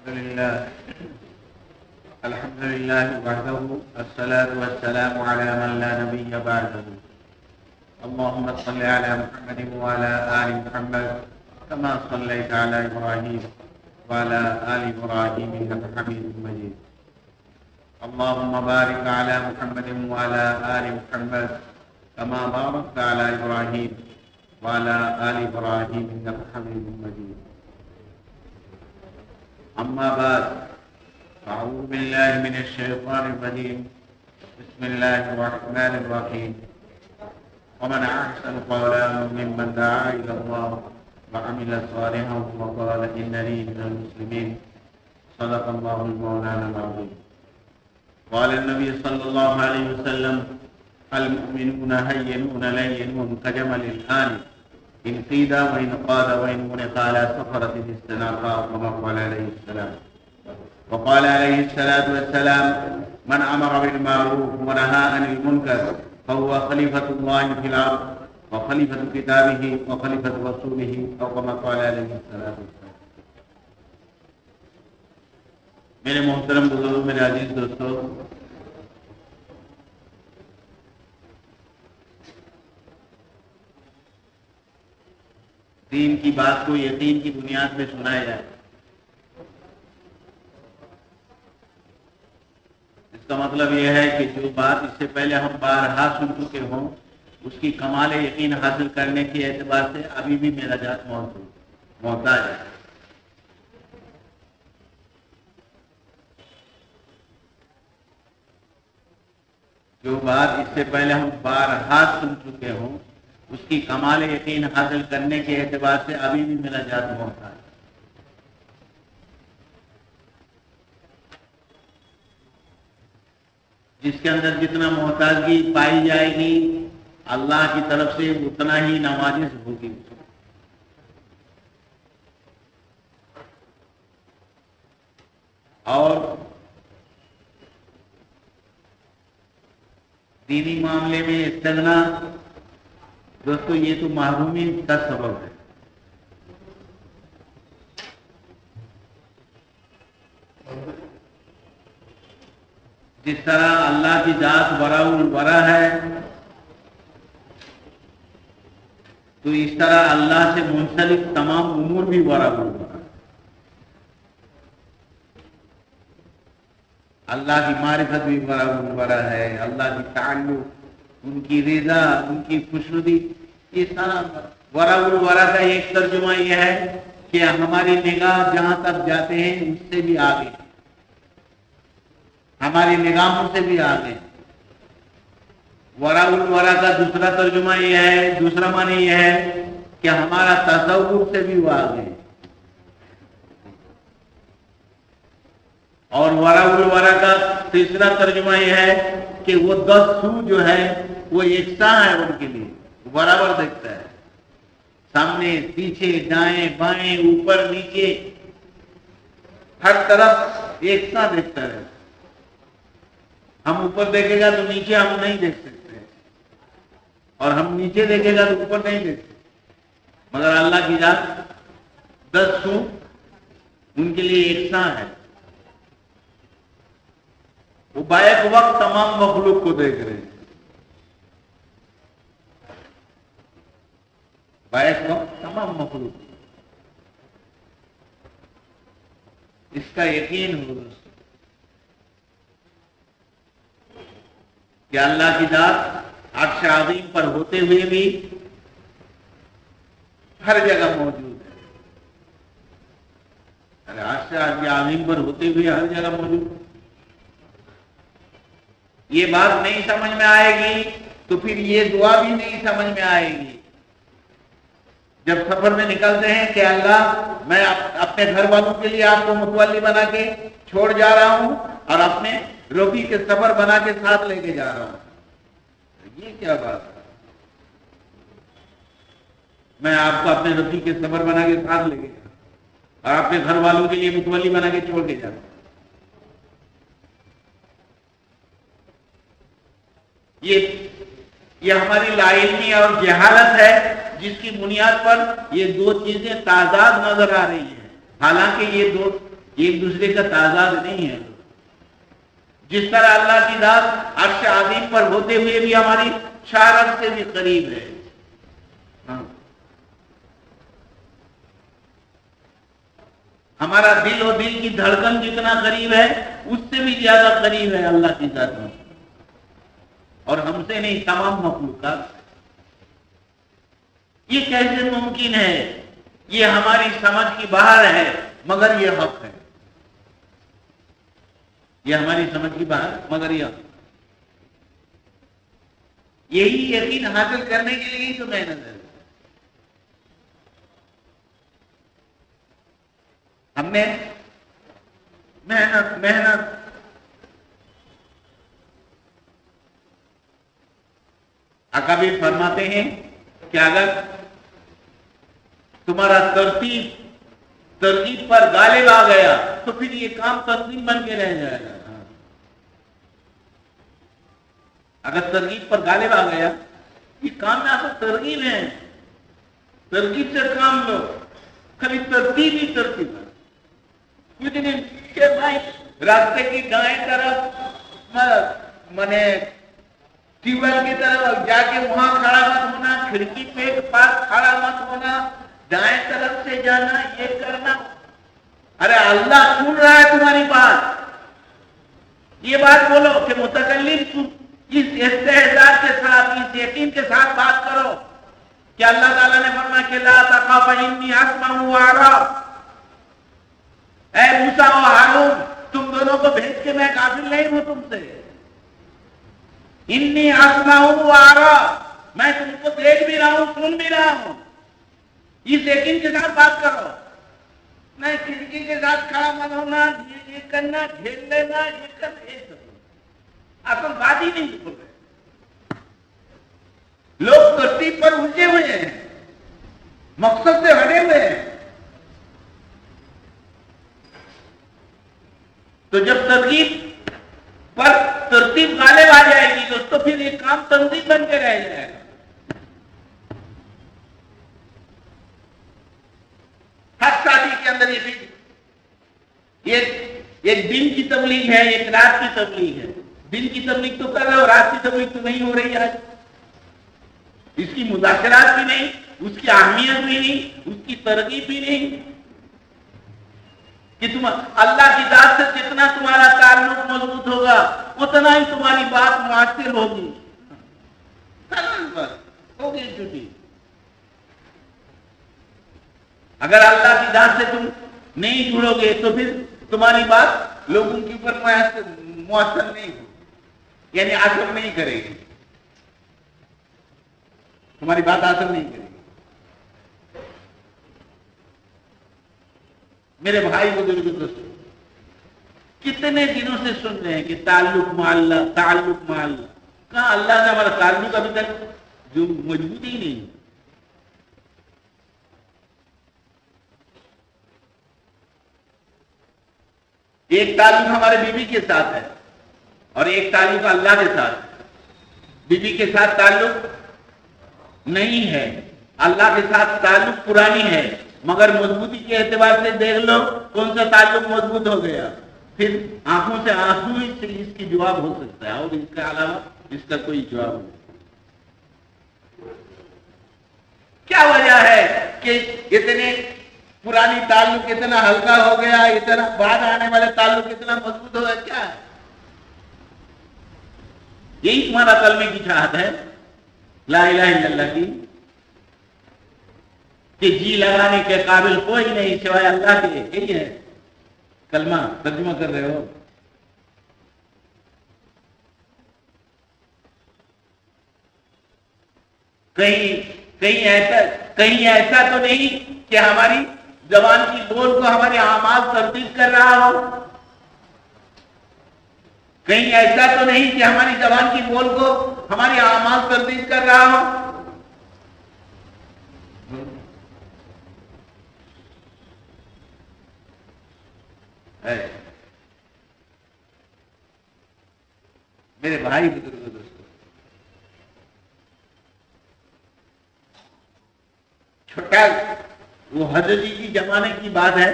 الحمد لله وحده الصلاة والسلام على من لا نبي بعده. اللهم صل على محمد وعلى آل محمد كما صليت على إبراهيم وعلى آل إبراهيم إنك حميد مجيد. اللهم بارك على محمد وعلى آل محمد كما باركت على إبراهيم وعلى آل إبراهيم إنك حميد مجيد. أما بعد، أعوذ بالله من الشيطان الرجيم. بسم الله الرحمن الرحيم. ومن أحسن قولا ممن دعا إلى الله وعمل صالحا وقال إنني من المسلمين. صدق الله المولانا العظيم. قال النبي صلى الله عليه وسلم: المؤمنون هينون لينون كجمل الآن إن قيد وإن قاد وإن منق على سفرة استناقا كما قال عليه السلام. وقال عليه الصلاة والسلام: من أمر بالمعروف ونهى عن المنكر فهو خليفة الله في الأرض وخليفة كتابه وخليفة رسوله أو كما قال عليه الصلاة والسلام. میرے محترم بزرگوں، میرے عزیز دوستوں، دین کی بات کو یقین کی بنیاد پہ سنایا جائے، اس کا مطلب یہ ہے کہ جو بات اس سے پہلے ہم بارہا سن چکے ہوں اس کی کمال یقین حاصل کرنے کے اعتبار سے ابھی بھی میرا جات محتاج ہے. جو بات اس سے پہلے ہم بارہا سن چکے ہوں اس کی کمال یقین حاصل کرنے کے اعتبار سے ابھی بھی میرا جات محتاج ہے. جس کے اندر جتنا محتاجگی پائی جائے گی اللہ کی طرف سے اتنا ہی نوازش ہوگی. اور دینی معاملے میں استغنا دوستو یہ تو محرومی کا سبب ہے. جس طرح اللہ کی ذات برا البرا ہے تو اس طرح اللہ سے منسلک تمام امور بھی برا البرا. اللہ کی معرفت بھی برا البرا ہے، اللہ کی تعلق، ان کی رضا، ان کی خوشنودی، یہ سارا برا البرا کا ایک ترجمہ یہ ہے کہ ہماری نگاہ جہاں تک جاتے ہیں اس سے بھی آگے، ہماری نگاہوں سے بھی آگے. ورا الورا کا دوسرا ترجمہ یہ ہے، دوسرا معنی یہ ہے کہ ہمارا تصور سے بھی وہ آگے. اور ورا الورا کا تیسرا ترجمہ یہ ہے کہ وہ 10 سو جو ہے وہ یکساں ہے، ان کے لیے برابر دیکھتا ہے، سامنے پیچھے دائیں بائیں اوپر نیچے ہر طرف یکساں دیکھتا ہے. ہم اوپر دیکھے گا تو نیچے ہم نہیں دیکھ سکتے، اور ہم نیچے دیکھے گا تو اوپر نہیں دیکھ سکتے. مگر اللہ کی ذات 10 سو ان کے لیے یکساں ہے. وہ بیک وقت تمام مخلوق کو دیکھ رہے ہیں، بیک وقت تمام مخلوق. اس کا یقین ہو کہ اللہ کی ذات عرش عظیم پر ہوتے ہوئے بھی ہر جگہ موجود ہے. عرش عظیم پر ہوتے ہوئے ہر جگہ موجود ہے. یہ بات نہیں سمجھ میں آئے گی تو پھر یہ دعا بھی نہیں سمجھ میں آئے گی. جب سفر میں نکلتے ہیں کہ اللہ میں اپنے گھر والوں کے لیے آپ کو متولی بنا کے چھوڑ جا رہا ہوں اور اپنے روکی کے سفر بنا کے ساتھ لے کے جا رہا ہوں، یہ کیا بات ہے؟ میں آپ کو اپنے روکی کے سفر بنا کے ساتھ لے کے جا رہا ہوں اور اپنے گھر والوں کے لیے متولی بنا کے چھوڑ کے جا رہا ہوں. یہ ہماری لا علمی اور جہالت ہے جس کی بنیاد پر یہ دو چیزیں تضاد نظر آ رہی ہیں. حالانکہ یہ یہ ایک دوسرے کا تعداد نہیں ہے. جس طرح اللہ کی ذات عرش عظیم پر ہوتے ہوئے بھی ہماری شارت سے بھی قریب ہے. ہمارا دل اور دل کی دھڑکن جتنا قریب ہے اس سے بھی زیادہ قریب ہے اللہ کی ذات میں. اور ہم سے نہیں، تمام مخلوقات. یہ کیسے ممکن ہے؟ یہ ہماری سمجھ کی باہر ہے، مگر یہ حق ہے. یہ ہماری سمجھ کی باہر، مگر یہ حق. یہی یقین حاصل کرنے کے لیے تو محنت ہے. ہم نے محنت اکابر فرماتے ہیں کہ اگر تمہارا ترغیب پر غالب آ گیا تو پھر یہ کام تنظیم بن کے رہ جائے گا. اگر ترغیب پر غالب آ گیا، یہ کام میں آپ کو ترغیب ہے، ترغیب سے کام لو، خالی ترتیب ہی ترتیب ہے. کچھ نہیں کہ بھائی راستے کی دائیں طرف منے ٹیوب ویل کی طرف جا کے وہاں کھڑا مت ہونا، کھڑکی پہ ایک پاس کھڑا مت ہونا، دائیں طرف سے جانا، یہ کرنا. ارے اللہ سن رہا ہے تمہاری بات. یہ بات بولو کہ متکلم اس استحضار کے ساتھ، اس یقین کے ساتھ بات کرو کہ اللہ تعالیٰ نے فرمایا کہ لا تخافا انی اسمع وارا. اے موسیٰ و ہارون، تم دونوں کو بھیج کے میں غافل نہیں ہوں تم سے. انی اسمع وارا، میں تم کو دیکھ بھی رہا ہوں، سن بھی رہا ہوں. اس یقین کے ساتھ بات کرو. نہیں کھڑکی کے ساتھ کھڑا مت ہونا، یہ کرنا، گھیر لینا، یہ کرنا، یہ سب اصل بات ہی نہیں بول رہے. لوگ ترتیب پر الجھے ہوئے ہیں، مقصد سے ہٹے ہوئے ہیں. تو جب ترغیب پر ترتیب غالب آ جائے گی دوستو، پھر یہ کام تنظیم بن کے رہ جائے گا. ہر شادی کے اندر یہ ایک دن کی تبلیغ ہے، ایک رات کی تبلیغ ہے. دن کی تبلیغ تو کر رہے ہو، رات کی تبلیغ تو نہیں ہو رہی آج. اس کی مذاکرات بھی نہیں، اس کی اہمیت بھی نہیں، اس کی ترغیب بھی نہیں. کہ تم اللہ کی ذات سے جتنا تمہارا تعلق مضبوط ہوگا اتنا ہی تمہاری بات مؤثر ہوگی. ہوگی چھٹی. اگر اللہ کی ذات سے تم نہیں جڑو گے تو پھر تمہاری بات لوگوں کے اوپر مؤثر نہیں ہوگی، یعنی اثر نہیں کرے گی. تمہاری بات اثر نہیں کرے گی. میرے بھائی بزرگ دوستو، کتنے دنوں سے سن رہے ہیں کہ تعلق مع اللہ، تعلق مع اللہ. کہاں اللہ نے ہمارا تعلق ابھی تک جو مضبوط ہی نہیں. ایک تعلق ہمارے بیوی کے ساتھ ہے اور ایک تعلق اللہ کے ساتھ. بیوی کے ساتھ تعلق نہیں ہے، اللہ کے ساتھ تعلق پرانی ہے، مگر مضبوطی کے اعتبار سے دیکھ لو کون سا تعلق مضبوط ہو گیا. پھر آنکھوں سے آنسو ہی سے اس کی جواب ہو سکتا ہے، اور اس کے علاوہ اس کا کوئی جواب نہیں. کیا وجہ ہے کہ اتنے پرانی تعلق اتنا ہلکا ہو گیا، اتنا بعد آنے والے تعلق اتنا مضبوط ہو گیا؟ کیا ہے؟ یہی تمہارا کلمے کی چاہت ہے، لا الہ الا اللہ کی، کہ جی لگانے کے قابل کوئی نہیں سوائے اللہ کے. یہی ہے کلمہ ترجمہ کر رہے ہو. کہیں ایسا تو نہیں کہ ہماری زبان کی بول کو ہمارے اعمال تردید کر رہا ہو. کہیں ایسا تو نہیں کہ ہماری زبان کی بول کو ہماری اعمال تردید کر رہا ہو. میرے بھائی بزرگ دوستو، چھوٹا وہ حضرت جی کی زمانے کی بات ہے.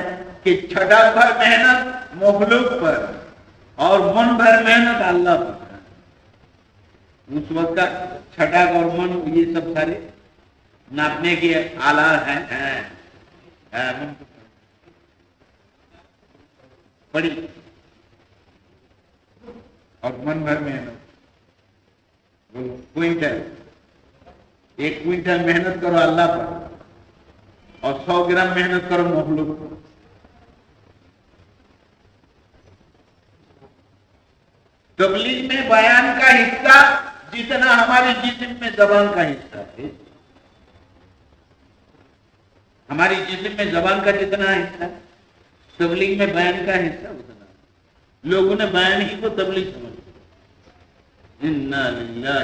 کہ چھٹا بھر محنت مخلوق پر اور من بھر محنت اللہ پر. اس وقت کا چھٹا اور من یہ سب سارے ناپنے کے آلات ہیں. بڑی اور من بھر محنت کوئنٹل 1 کوئنٹل محنت کرو اللہ پر اور 100 گرام محنت کرو مخلوق پر. تبلیغ میں بیان کا حصہ جتنا ہمارے جسم میں زبان کا حصہ ہے. ہماری جسم میں زبان کا جتنا حصہ ہے تبلیغ میں بیان کا حصہ اتنا. لوگوں نے بیان ہی کو تبلیغ سمجھ. انا للہ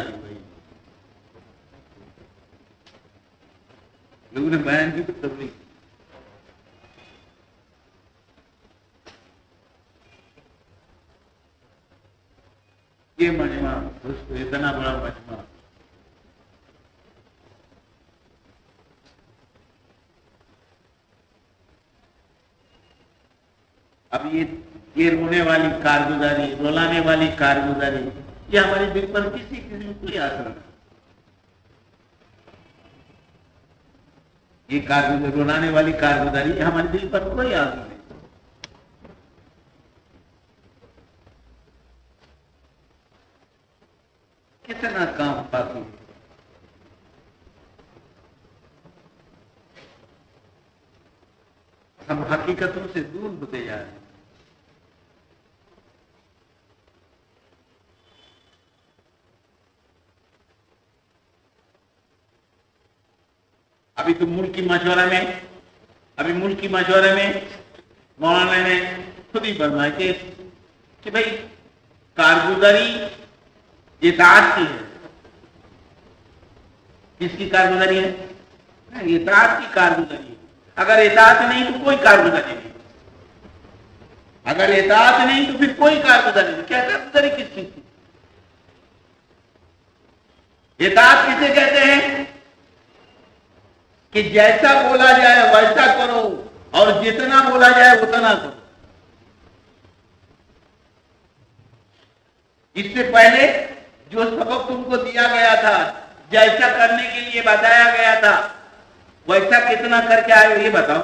لوگوں نے بیان ہی کو تبلیغ. یہ مجمع دوستو اتنا بڑا مجمع اب یہ رونے والی کارگزاری رولانے والی کارگزاری یہ ہمارے دل پر کسی قسم کوئی اثر نہیں. یہ کارگزاری رولانے والی کارگزاری ہمارے دل پر کوئی اثر نہیں. کتنا کام باقی ہے. ہم حقیقتوں سے دور ہوتے جا رہے ہیں. ابھی تو ملک کی مشورے میں مولانا نے خود ہی فرمایا کہ بھائی کارگزاری اطاعت کی ہے. کس کی کارگزاری ہے؟ اطاعت کی کارگزاری ہے. اگر اطاعت نہیں تو کوئی کارگزاری نہیں. اگر اطاعت نہیں تو پھر کوئی کارگزاری نہیں. کیا کارگزاری کس چیز کی؟ اطاعت کسے کہتے ہیں؟ کہ جیسا بولا جائے ویسا کرو اور جتنا بولا جائے اتنا کرو. اس سے پہلے جو سبق تم کو دیا گیا تھا جیسا کرنے کے لیے بتایا گیا تھا ویسا کتنا کر کے آئے یہ بتاؤ.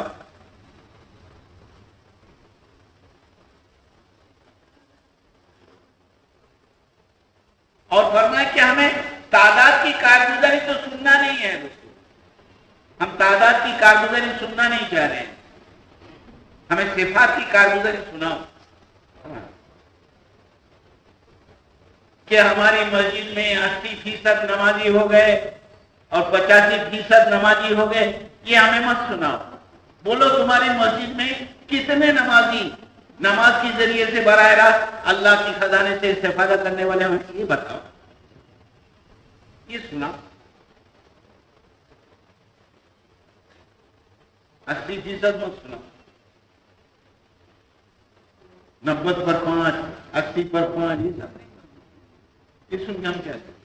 اور فرمایا کہ ہمیں تعداد کی کارگزاری تو سننا نہیں ہے دوستو. ہم تعداد کی کارگزاری سننا نہیں چاہ رہے ہیں. ہمیں صفات کی کارگزاری سناؤ کہ ہماری مسجد میں 80% نمازی ہو گئے اور 85% نمازی ہو گئے. یہ ہمیں مت سناؤ. بولو تمہاری مسجد میں کتنے نمازی نماز کے ذریعے سے براہ راست اللہ کی خزانے سے استفادہ کرنے والے ہمیں یہ بتاؤ. یہ سنا 80% مت سنا. 90/5 80/5 یہ سب یہ سن کے ہم کیا کریں.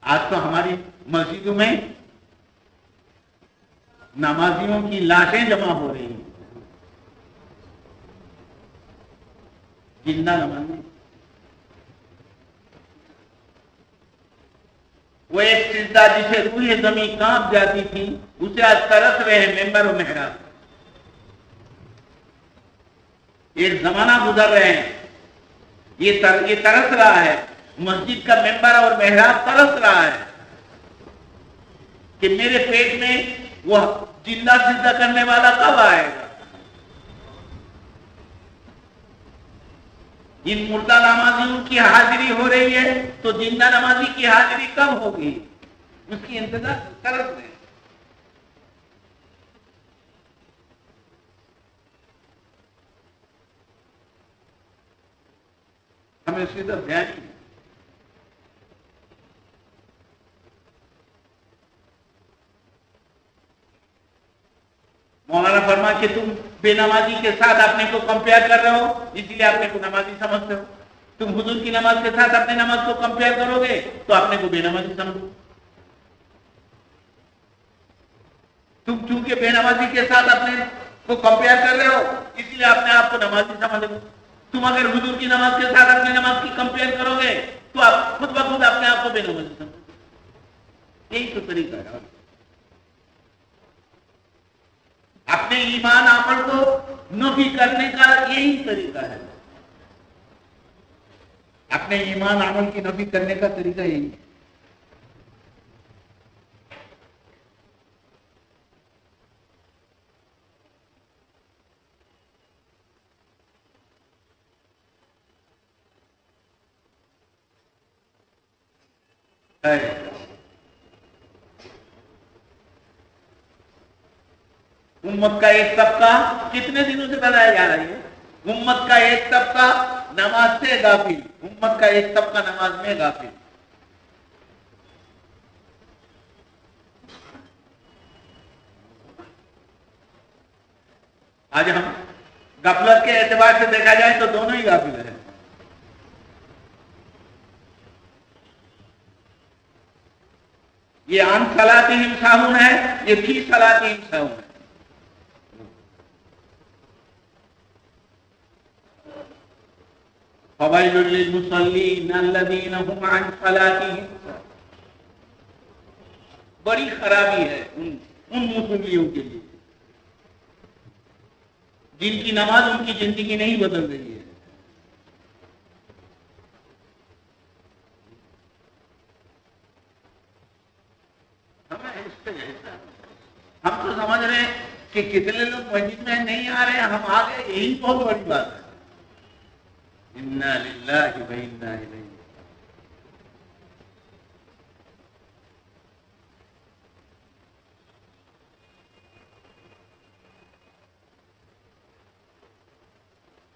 آج تو ہماری مسجدوں میں نمازیوں کی لاشیں جمع ہو رہی ہیں. زندہ نمازی وہ ایک سجدہ جسے روح زمین کانپ جاتی تھی اسے آج ترس رہے ہیں ممبر و محراب. ایک زمانہ گزر رہے ہیں یہ ترس رہا ہے. مسجد کا ممبر اور محراب ترس رہا ہے کہ میرے پیٹ میں وہ زندہ سجدہ کرنے والا کب آئے گا. ان مردہ نمازیوں کی حاضری ہو رہی ہے تو زندہ نمازی کی حاضری کب ہوگی اس کی انتظار ترس رہے ہیں. ہمیں اس کی طرف دھیان نہیں. مولانا فرما کہ تم بے نمازی کے ساتھ اپنے کو کمپیئر کر رہے ہو اس لیے اپنے کو نمازی سمجھتے ہو. تم حضور کی نماز کے ساتھ اپنے نماز کو کمپیئر کرو گے تو اپنے کو بے نمازی سمجھو. تم چونکہ بے نمازی کے ساتھ اپنے کو کمپیئر کر رہے ہو اس لیے اپنے آپ کو نمازی سمجھ لو. تم اگر حضور کی نماز کے ساتھ اپنی نماز کی کمپیئر کرو گے تو آپ خود بخود اپنے آپ کو بے نمازی سمجھو. یہی تو طریقہ ہے. اپنے ایمان عمل کو نفی کرنے کا یہی طریقہ ہے. اپنے ایمان عمل کی نفی کرنے کا طریقہ یہی ہے. امت کا ایک طبقہ کتنے دنوں سے بتایا جا رہا ہے. امت کا ایک طبقہ نماز سے غافل، امت کا ایک طبقہ نماز میں غافل. آج ہم غفلت کے اعتبار سے دیکھا جائے تو دونوں ہی غافل ہیں. یہ عن صلاتہم ساہون ہے، یہ فی صلاتہم ساہون ہے. فویل للمصلین الذین هم عن صلاتہم. بڑی خرابی ہے ان مصلیوں کے لیے جن کی نماز ان کی زندگی نہیں بدل رہی ہے. ہم تو سمجھ رہے ہیں کہ کتنے لوگ مسجد میں نہیں آ رہے ہیں، ہم آ گئے، یہی بہت بڑی بات ہے. انا للہ و انا الیہ.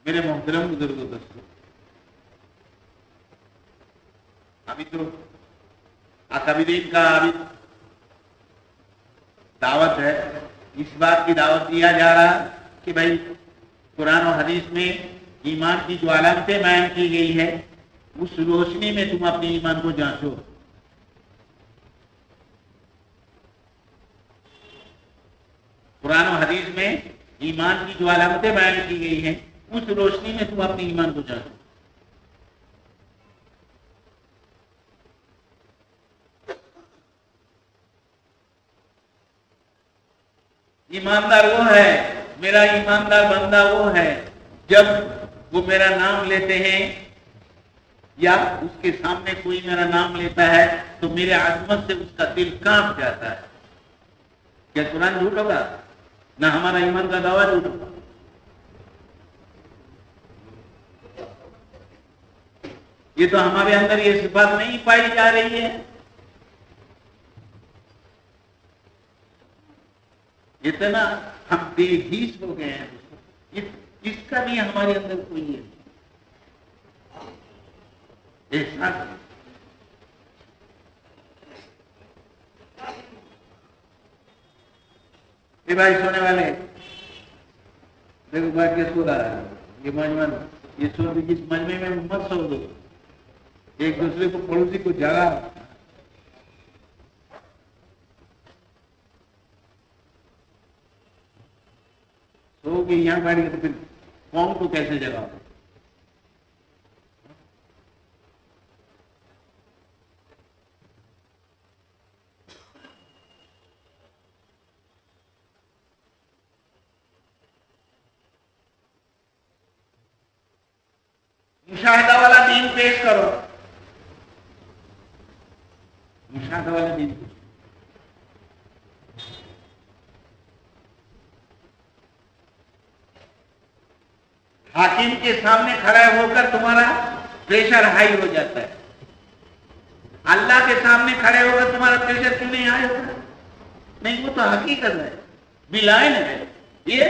میرے محترم بزرگوں دوستوں، ابھی تو اکابرین کا ابھی دعوت ہے. اس بات کی دعوت دیا جا رہا کہ بھائی قرآن و حدیث میں ایمان کی جو علامتیں بیان کی گئی ہے اس روشنی میں تم اپنے ایمان کو جانچو. قرآن و حدیث میں ایمان کی جو علامتیں بیان کی گئی ہیں اس روشنی میں تم اپنے ایمان کو جانچو. ایماندار وہ ہے، میرا ایماندار بندہ وہ ہے جب وہ میرا نام لیتے ہیں یا اس کے سامنے کوئی میرا نام لیتا ہے تو میرے عظمت سے اس کا دل کانپ جاتا ہے. کیا قرآن جھوٹ ہوگا؟ نہ ہمارا ایمان کا دعویٰ جھوٹ ہوگا. یہ تو ہمارے اندر یہ صفات نہیں پائی جا رہی ہے. اتنا ہم بے حیث ہو گئے ہیں، اس کا بھی ہمارے اندر کوئی احساس نہیں. یہ بھائی سونے والے دیکھو بیٹھ کے سو رہا ہے. یہ مجمع یہ سو جس مجمع میں مت سو دو، ایک دوسرے کو پڑوسی کو جگا. سو کہ یہاں بیٹھ کے تو پھر قوم کو کیسے جگاؤ؟ مشاہدہ والا دین پیش کرو. مشاہدہ والا دین پیش. حاکم کے سامنے کھڑا ہو کر تمہارا پریشر ہائی ہو جاتا ہے. اللہ کے سامنے کھڑے ہو کر تمہارا پریشر کیوں نہیں ہائی ہوگا؟ نہیں، وہ تو حقیقت ہے، بلائن ہے. یہ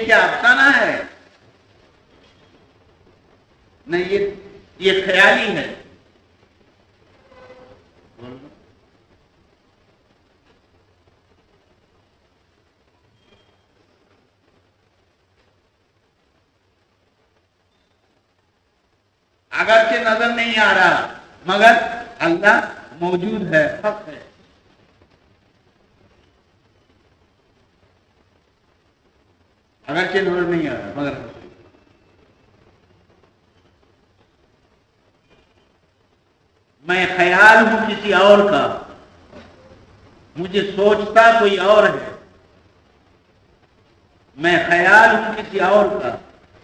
کیا افسانہ ہے؟ نہیں، یہ خیالی ہے. اگرچہ نظر نہیں آ رہا مگر اللہ موجود ہے، حق ہے. اگرچہ نظر نہیں آ رہا مگر میں خیال ہوں کسی اور کا، مجھے سوچتا کوئی اور ہے، میں خیال ہوں کسی اور کا،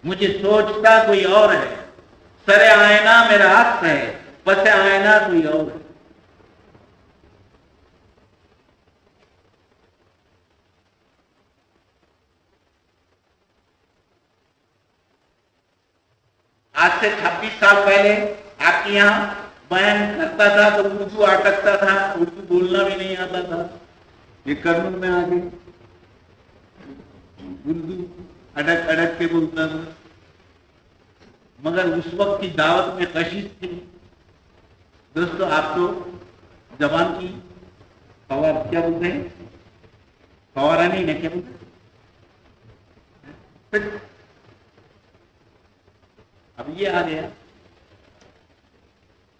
مجھے سوچتا کوئی اور ہے، سر آئینہ میرا عکس ہے، پس آئینہ کوئی اور ہے۔ آج سے 26 سال پہلے آپ کے یہاں بیان کرتا تھا تو اردو اٹکتا تھا، اردو بولنا بھی نہیں آتا تھا، یہ کرنول میں آگے اردو اٹک اٹک کے بولتا تھا، مگر اس وقت کی دعوت میں کشش تھی۔ دوستو آپ تو زبان کی فوار کیا بولتے ہیں، فوارہ نہیں ہے، کیا بولتے ہیں؟ اب یہ آ گیا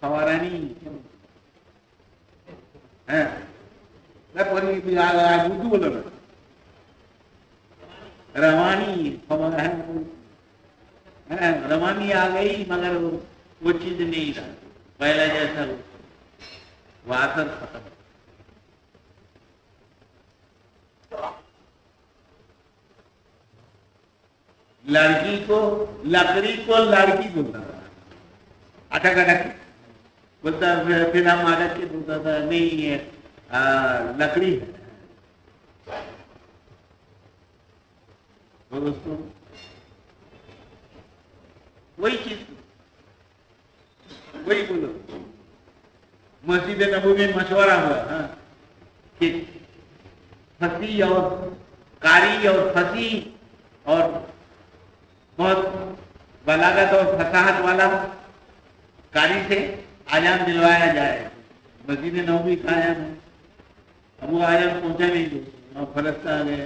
فوارانی اردو بولو نا، روانی روانی آ گئی، مگر وہ چیز نہیں رہا پہلا جیسا، وہ اثر ختم۔ لڑکی کو لکڑی کو لڑکی بولتا تھا، اٹک اٹک بولتا، پھر ہم اٹک کے بولتا تھا نہیں یہ لکڑی ہے۔ دوستوں وہی چیز، وہی بولو، مسجد نبوی میں مشورہ ہوا کہ فصیح اور قاری اور فصیح اور بہت بلاغت اور فصاحت والا قاری سے آجان دلوایا جائے۔ مسجد نبوی کا آجان ہے، اب وہ آجان پہنچا نہیں، جو فرشتہ آ گیا،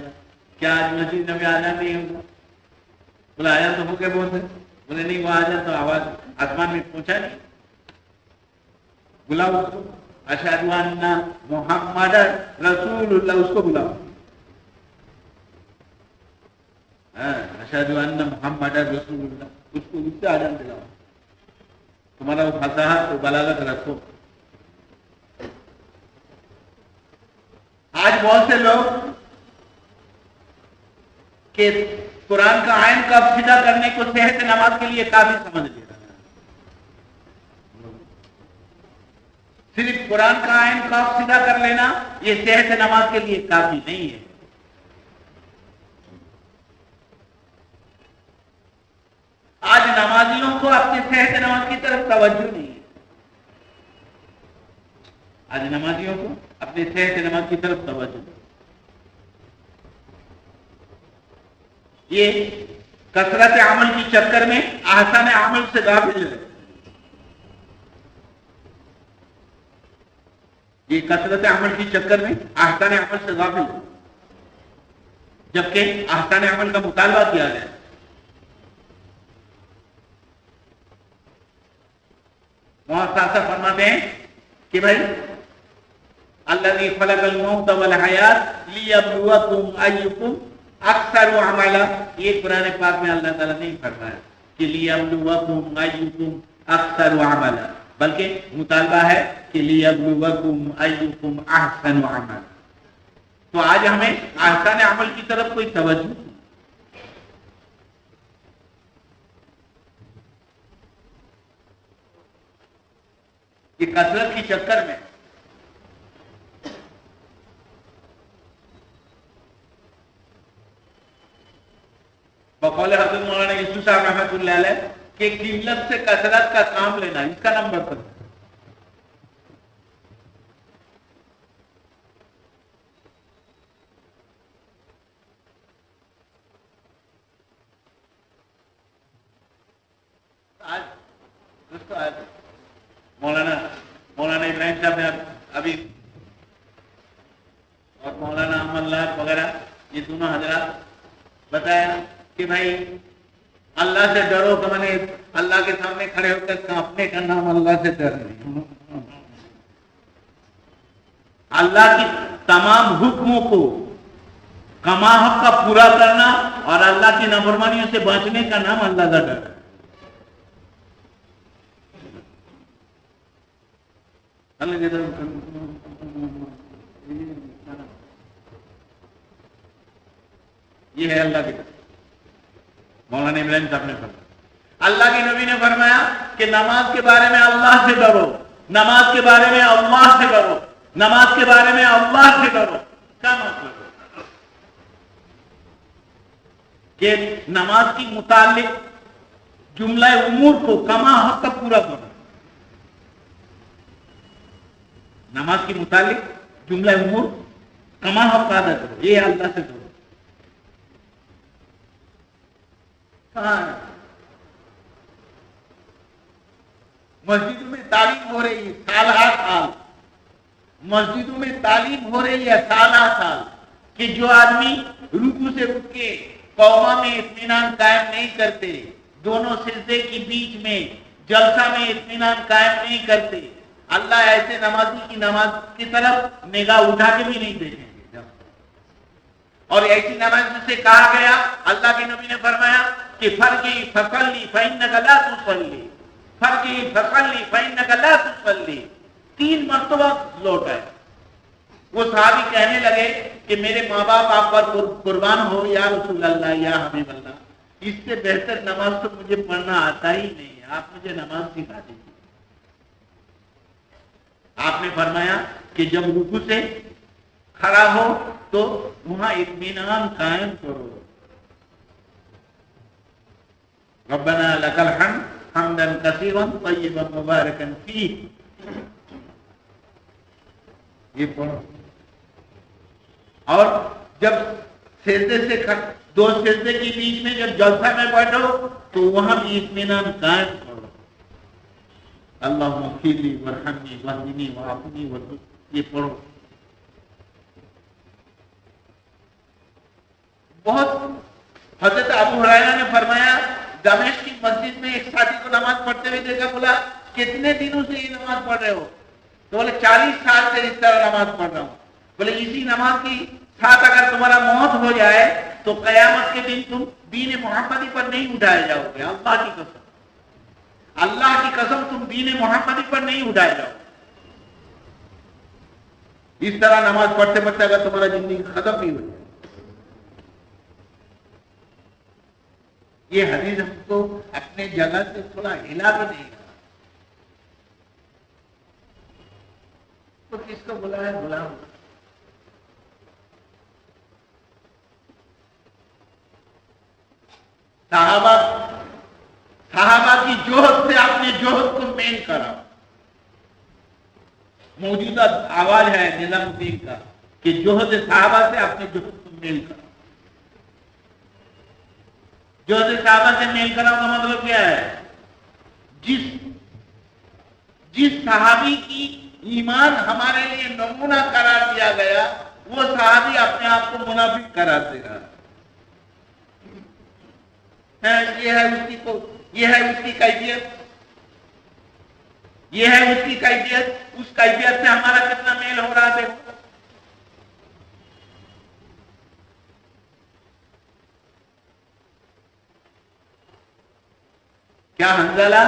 کیا آج مسجد نبی آجان نہیں ہوگا؟ بولا آجان تو ہو کے بہت ہے، بولے نہیں وہ آجان تو آواز آسمان میں پہنچا نہیں، بلاؤ اس کو، اشہد ان محمد رسول اللہ، اس کو بلاؤ، اشہد ان محمد رسول اللہ، اس کو اس سے آجان دلاؤ، تمہارا وہ فصاحت و بلاغت رکھو۔ آج بہت سے لوگ کہ قرآن کا آئین کا فدا کرنے کو صحت نماز کے لیے کافی سمجھ لے رہا ہے، صرف قرآن کا آئین کا فدا کر لینا یہ صحت نماز کے لیے کافی نہیں ہے۔ آج نمازیوں کو اپنی صحت نماز کی طرف توجہ نہیں ہے، آج نمازیوں کو اپنی صحت نماز کی طرف توجہ نہیں، یہ کثرت عمل کی چکر میں احسان عمل سے غافل ہے، یہ کثرت عمل کی چکر میں احسان عمل سے غافل ہے، جبکہ احسان عمل کا مطالبہ کیا گیا۔ محاسا فرماتے ہیں کہ بھائی الذی خلق الموت والحیات لیبلوکم ایکم اکثر عملا، یہ قرآن پاک میں اللہ تعالیٰ نہیں فرمایا کہ لیبلوکم ایکم اکثر عملا، بلکہ مطالبہ ہے کہ لیبلوکم ایکم احسن عملا۔ تو آج ہمیں احسان عمل کی طرف کوئی توجہ نہیں، یہ کثرت کی چکر میں بقول حضرت مولانا یوسف صاحب رحمۃ اللہ علیہ کہ قلت سے کثرت کا کام لینا، اس کا نمبر پر آج مولانا ابراہیم صاحب نے ابھی اور مولانا احمد اللہ وغیرہ یہ دونوں حضرات بتایا کہ بھائی اللہ سے ڈرو، کہ میں نے اللہ کے سامنے کھڑے ہو کر کانپنے کا نام اللہ سے ڈر نہیں، اللہ کی تمام حکموں کو کما حق کا پورا کرنا اور اللہ کی نافرمانیوں سے بچنے کا نام اللہ کا ڈر ہے. یہ ہے اللہ کی ڈر. مولانا ابراہیم صاحب نے فرمایا, اللہ کے نبی نے فرمایا کہ نماز کے بارے میں اللہ سے ڈرو, نماز کے بارے میں اللہ سے ڈرو, نماز کے بارے میں اللہ سے ڈرو. کیا مطلب کہ نماز کی متعلق جملہ امور کو کما حق تک پورا کرو. نماز کے متعلق جملہ امور کما حق ادا کرو, یہ اللہ سے ڈرو. مسجدوں میں تعلیم ہو رہی ہے سال ہر سال, مسجدوں میں تعلیم ہو رہی ہے سال ہر سال کہ جو آدمی رکوع سے اٹھ کے قوما میں اطمینان قائم نہیں کرتے, دونوں سجدے کے بیچ میں جلسہ میں اطمینان قائم نہیں کرتے, اللہ ایسے نمازی کی نماز کی طرف نگاہ اٹھا کے بھی نہیں دیکھیں گے. اور ایسی نماز سے کہا گیا, اللہ کے نبی نے فرمایا کہ فرقی فصلی فإنک لا تصلی, فرقی فصلی فإنک لا تصلی, 3 مرتبہ لوٹ آئے. وہ صحابی کہنے لگے کہ میرے ماں باپ آپ پر قربان ہو یا رسول اللہ یا حبیب اللہ, اس سے بہتر نماز تو مجھے پڑھنا آتا ہی نہیں ہے, آپ مجھے نماز سکھا دیجیے. آپ نے فرمایا کہ جب رکوع سے کھڑا ہو تو وہاں اطمینان قائم کرو. ربنا لک الحمد حمدا کثیرا طیبا مبارکا فیہ, یہ پڑھو. اور جب سجدے سے 2 سجدے کے بیچ میں جب جلسہ میں بیٹھو تو وہاں بھی اطمینان قائم کرو. اللہم اغفر لی وارحمنی واہدنی وعافنی وارزقنی, یہ پڑھو. بہت حضرت ابو ہریرہ نے فرمایا دمشق کی مسجد میں ایک ساتھی کو نماز پڑھتے ہوئے دیکھا, بولا کتنے دنوں سے یہ نماز پڑھ رہے ہو؟ تو بولے 40 سال سے اس طرح نماز پڑھ رہا ہوں. بولے اسی نماز کی ساتھ اگر تمہارا موت ہو جائے تو قیامت کے دن تم دین محمدی پر نہیں اٹھائے جاؤ گے. اللہ کی قسم, اللہ کی قسم, تم دین محمدی پر نہیں اٹھائے جاؤ. اس طرح نماز پڑھتے پڑھتے اگر تمہارا زندگی ختم بھی ہو جائے. یہ حدیث ہم کو اپنے جگہ سے تھوڑا ہلا بھی نہیں رہا. تو کس کو بلا ہے؟ غلام. صحابہ کی جوہد سے اپنے جوہد کو میل کرا. موجودہ آواز ہے نظام الدین کا کہ جوہد صحابہ سے اپنے جوہد کو میل کرا. جوہد صحابہ سے میل کرا کا مطلب کیا ہے؟ جس صحابی کی ایمان ہمارے لیے نمونہ قرار دیا گیا وہ صحابی اپنے آپ کو منافق قرار دے رہا ہے. یہ ہے اس کی کیفیت, یہ ہے اس کی کیفیت. اس کیفیت سے ہمارا کتنا میل ہو رہا ہے. کیا حنظلہ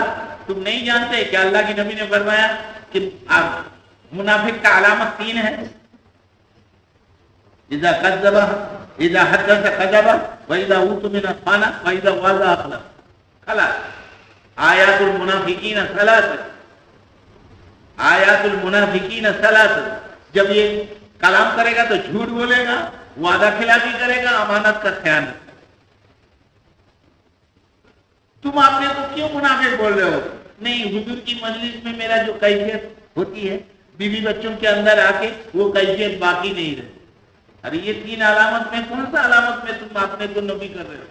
تم نہیں جانتے کہ اللہ کی نبی نے فرمایا کہ منافق کا علامت 3 ہے. اذا کذب اذا حدث کذب واذا اؤتمن خان واذا وعد اخلف. خلاص آیات المنافقین ثلاث, آیات المنافقین ثلاث. جب یہ کلام کرے گا تو جھوٹ بولے گا, وعدہ خلافی کرے گا, امانت کا خیانت. تم اپنے کو کیوں منافق بول رہے ہو؟ نہیں, حضور کی مجلس میں میرا جو کیفیت ہوتی ہے بیوی بچوں کے اندر آ کے وہ کیفیت باقی نہیں رہتی. ارے یہ 3 علامت میں کون سا علامت میں تم اپنے کو نبی کر رہے ہو؟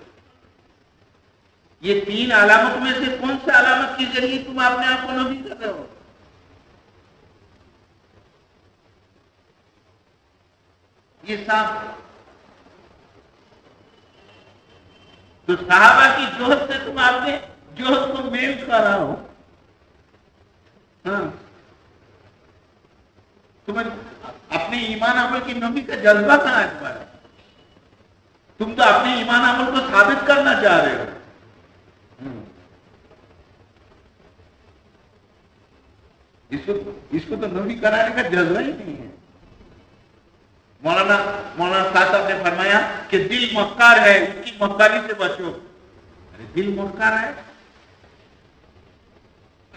یہ 3 علامت میں سے کون سا علامت کے ذریعے تم اپنے آپ کو نبی کر رہے ہو؟ یہ صاحب تو صحابہ کی جوہد سے تم اپنے جوہد کو میل کر رہا ہو. ہاں, تمہیں اپنے ایمان عمل کی نبی کا جذبہ کہاں ہے تمہارا؟ تم تو اپنے ایمان عمل کو ثابت کرنا چاہ رہے ہو. اس کو تو نبی کرانے کا جذبہ ہی نہیں ہے. مولانا صاحب نے فرمایا کہ دل مکار ہے، اس کی مکاری سے بچو. ارے دل مکار ہے،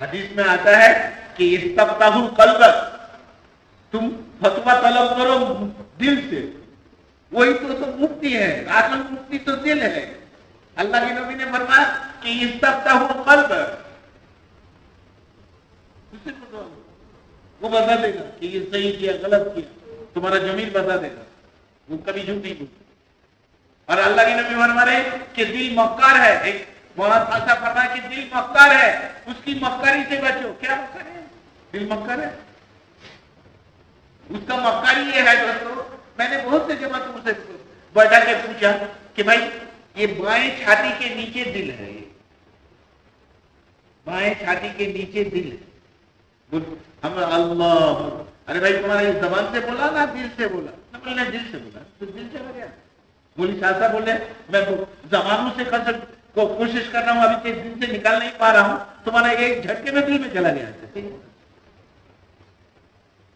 حدیث میں آتا ہے کہ استفتح قلبک، تم فتویٰ طلب کرو دل سے. وہی تو مفتی ہے، اصل مفتی تو دل ہے. اللہ کے نبی نے فرمایا کہ استفتح قلبک، وہ بتا دے گا کہ یہ صحیح کیا غلط کیا. تمہارا ضمیر بتا دے گا، وہ کبھی جھوٹ نہیں بولتا. اور اللہ کے نبی فرما رہے کہ دل مکار ہے. ایک مولانا خاصا فرمایا کہ دل مکار ہے، اس کی مکاری سے بچو. کیا مکار ہے؟ دل مکار ہے. اس کا مکاری یہ ہے دوستو، میں نے بہت سے جگہ تم سے بیٹھا کے پوچھا کہ بھائی یہ بائیں چھاتی کے نیچے دل ہے، بائیں چھاتی کے نیچے دل ہے. ہم اللہ، ارے بھائی تمہارے زبان سے بولا نا دل سے بولا؟ میں نے دل سے بولا. تو دل چلا گیا. بولی شاہ بولے میں زبانوں سے کوشش کر رہا ہوں، ابھی دل سے نکال نہیں پا رہا ہوں. تمہارا ایک جھٹکے میں دل میں چلا گیا.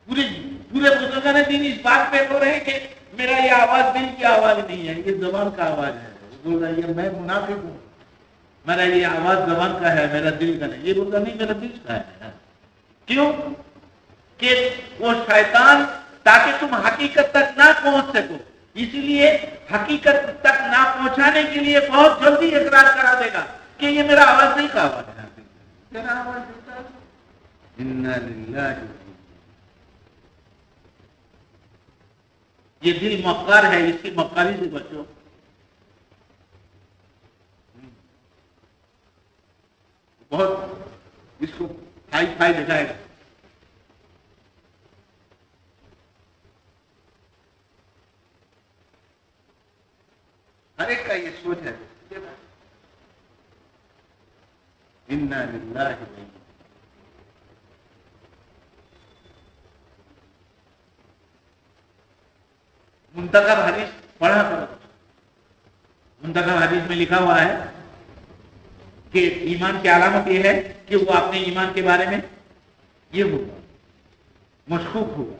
پورے بزرگان دین اس بات پہ بول رہے ہیں کہ میرا یہ آواز دل کی آواز نہیں ہے، یہ زبان کا آواز ہے. بول رہا ہے میں منافق ہوں، میرا یہ آواز زبان کا ہے، میرا دل کا نہیں. یہ بول رہا نہیں، میرا دل کا ہے. کیوں کہ وہ شیطان تاکہ تم حقیقت تک نہ پہنچ سکو، اسی لیے حقیقت تک نہ پہنچانے کے لیے بہت جلدی اقرار کرا دے گا کہ یہ میرا آواز نہیں کا آواز ہے، تیرا آواز ہوتا ہے. انا للہ. یہ دل مکار ہے، اس کی مکاری سے بچو. بہت اس کو ہائی دکھائے گا. ہر ایک کا یہ سوچ ہے. انا للہ. منتخب حدیث پڑھا کرو. منتخب حدیث میں لکھا ہوا ہے کہ ایمان کی علامت یہ ہے کہ وہ اپنے ایمان کے بارے میں یہ ہوگا، مشکوک ہوگا.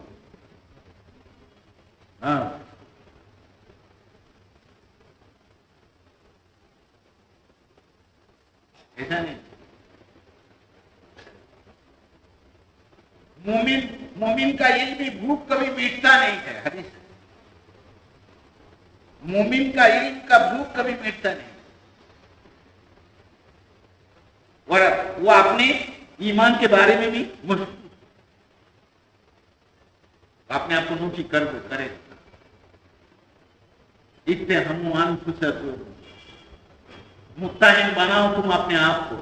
ہاں ایسا نہیں. مومن کا علم بھوک کبھی مٹتا نہیں ہے. حدیث مومن کا علم کا بھوک کبھی مٹتا نہیں، اور وہ اپنے ایمان کے بارے میں بھی اپنے آپ کو نوٹی کرے. اتہموا انفسکم، متہم بناؤ تم اپنے آپ کو،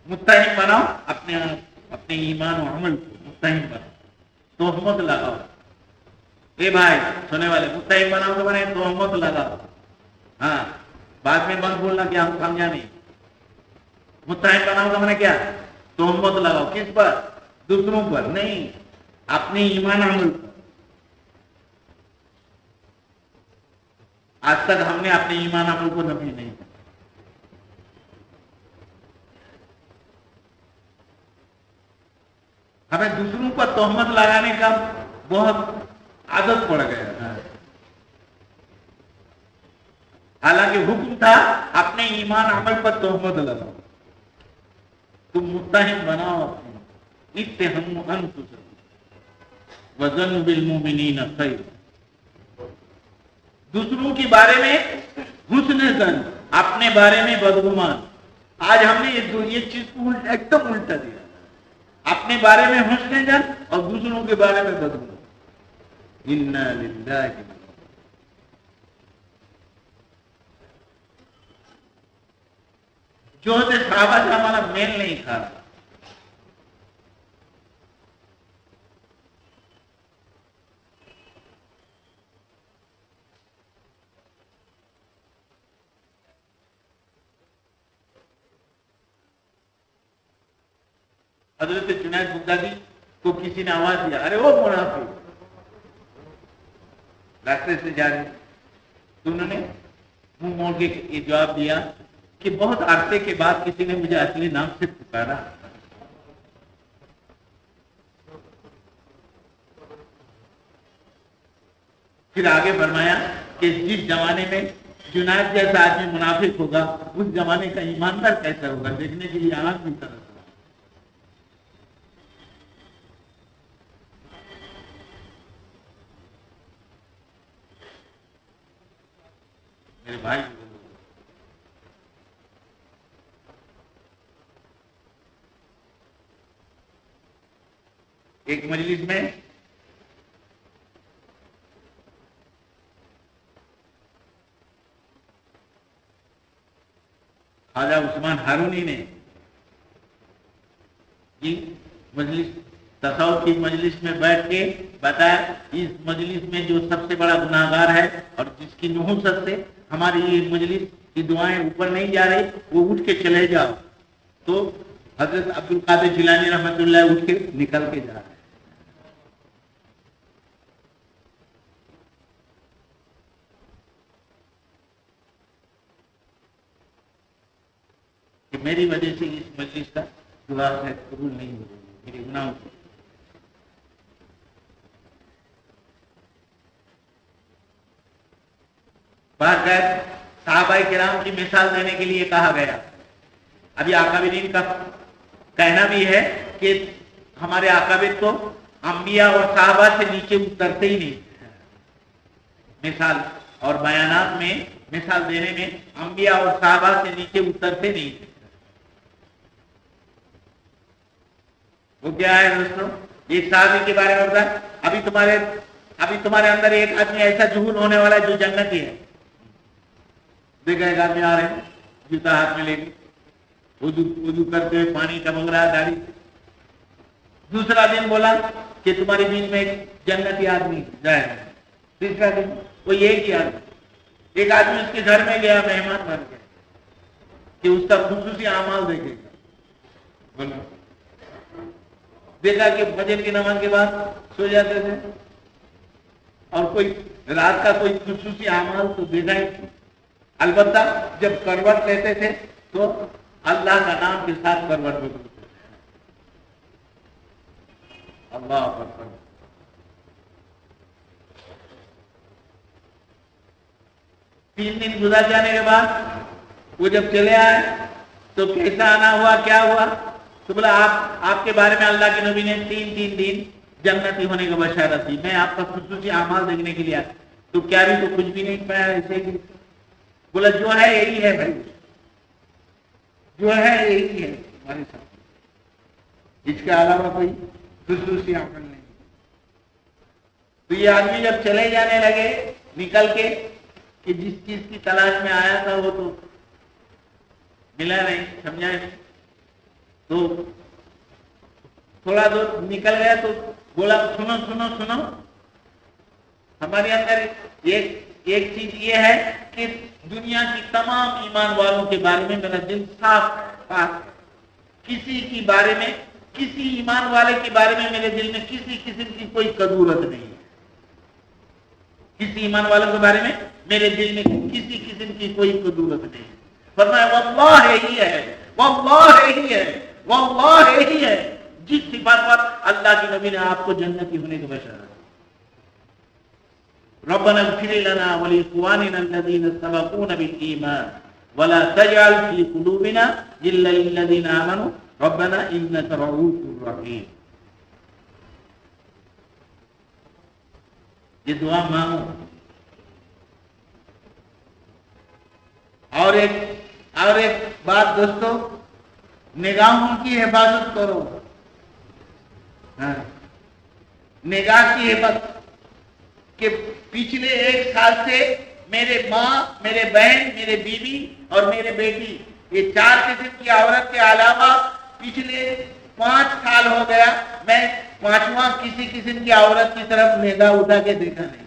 متہم بناؤ اپنے آپ، اپنے ایمان و عمل کو متہم بناؤ. تہمت لگاؤ. اے بھائی سننے والے، متہم بناؤ تو بنے تہمت لگاؤ. ہاں بعد میں بند بولنا کہ ہم سمجھا نہیں. متہم بناؤ تو بنے کیا؟ تہمت لگاؤ. کس پر؟ دوسروں پر نہیں، اپنے ایمان عمل پر. آج تک ہم نے اپنے ایمان عمل کو نفی نہیں کیا. ہمیں دوسروں پر تہمت لگانے کا بہت عادت پڑ گیا. حالانکہ حکم تھا اپنے ایمان عمل پر تہمت لگاؤ. تم متہم بناؤ اپنے. اتہموا انفسکم وظنوا بالمؤمنین خیر. دوسروں کے بارے میں حسن ظن، اپنے بارے میں بدگمان. آج ہم نے یہ چیز کو ایک دم الٹا دیا. اپنے بارے میں حسن ظن اور دوسروں کے بارے میں بدگمان. انا للہ. جو سے صحابہ سے ہمارا میل نہیں تھا. حضرت جنید بغدادی کو کسی نے آواز دیا، ارے وہ منافق، راستے سے جا رہے تو انہوں نے منہ موڑ کے یہ جواب دیا کہ بہت عرصے کے بعد کسی نے مجھے اصلی نام سے پکارا. پھر آگے فرمایا کہ جس زمانے میں جنید جیسا آدمی منافق ہوگا اس زمانے کا ایماندار کیسا ہوگا، دیکھنے کے لیے آنکھ بھی طرح. میرے بھائی ایک مجلس میں خواجہ عثمان ہارونی نے مجلس تصوف کی مجلس میں بیٹھ کے بتایا اس مجلس میں جو سب سے بڑا گناہگار ہے اور جس کی نحوست سے ہماری یہ مجلس کی دعائیں اوپر نہیں جا رہی وہ اٹھ کے چلے جاؤ. تو حضرت عبد القادر جیلانی رحمۃ اللہ اٹھ کے نکل کے جا رہے ہیں. کہ میری وجہ سے اس مجلس کا دعا قبول نہیں ہو رہی میرے گناہوں سے. بات ہے صحابہ کرام کی مثال دینے کے لیے کہا گیا. ابھی اکابرین کا کہنا بھی ہے کہ ہمارے اکابر تو انبیاء اور صحابہ سے نیچے اترتے ہی نہیں. مثال اور بیانات میں مثال دینے میں انبیاء اور صحابہ سے نیچے اترتے نہیں. وہ کیا ہے دوستوں؟ ایک صحابی کے بارے میں بتا. ابھی تمہارے اندر ایک آدمی ایسا ظہور ہونے والا ہے جو جنتی ہے. دیکھا ایک آدمی آ رہے ہیں جوتا ہاتھ میں لے کے وضو کرتے ہوئے پانی ٹپک رہا داڑھی. دوسرا دن بولا کہ تمہاری دین میں ایک جنتی آدمی جائے. تیسرا دن وہ ایک ہی آدمی. ایک آدمی اس کے گھر میں گیا مہمان بن کے کہ اس کا خصوصی اعمال دیکھے گا. دیکھا کہ فجر کی نماز کے بعد سو جاتے تھے اور کوئی رات کا کوئی خصوصی اعمال تو دیکھا ہی. البتہ جب کروٹ لیتے تھے تو اللہ کا نام کے ساتھ کروٹ لیتے تھے. اللہ اکبر. تین دن گزر جانے کے بعد وہ جب چلے آئے تو کیسا آنا ہوا کیا ہوا تو بولا آپ کے بارے میں اللہ کے نبی نے تین دن جنتی ہونے کا بشارت دی. میں آپ کا خصوصی اعمال دیکھنے کے لیے آیا. تو کیا بھی تو کچھ بھی نہیں پایا ایسے ہی. بولا جو ہے یہی ہے بھائی، جو ہے یہی ہے ہمارے ساتھ، اس کے علاوہ کوئی خصوصی عمل نہیں. تو یہ آدمی جب چلے جانے لگے نکل کے کہ جس چیز کی تلاش میں آیا تھا وہ تو ملا نہیں، سمجھا نہیں. تو تھوڑا دور نکل گیا تو بولا سنو سنو سنو، ہمارے اندر ایک چیز یہ ہے کہ دنیا کی تمام ایمان والوں کے بارے میں میرا دل صاف ہے. کسی کے بارے میں، کسی ایمان والے کے بارے میں میرے دل میں کسی قسم کی کوئی کدورت نہیں ہے. کسی ایمان والوں کے بارے میں میرے دل میں کسی قسم کی کوئی کدورت نہیں ہے. فرمایا واللہ یہی ہے، واللہ یہی ہے، واللہ یہی ہے جس صفات پر اللہ کے نبی نے آپ کو جنتی ہونے کا بشارت. ربنا اغفر لنا ولاخواننا الذين سبقونا بالایمان ولا تجعل في قلوبنا غلا للذين امنوا ربنا انك رؤوف رحیم. یہ دعا مانگو. اور ایک بات دوستو، نگاہوں کی حفاظت کرو. نگاہ کی حفاظت کہ پچھلے ایک سال سے میرے ماں، میرے بہن، میرے بیوی اور میرے بیٹی، یہ چار قسم کی عورت کے علاوہ پچھلے 5 سال ہو گیا میں پانچواں کسی قسم کی عورت کی طرف نگاہ اٹھا کے دیکھا نہیں.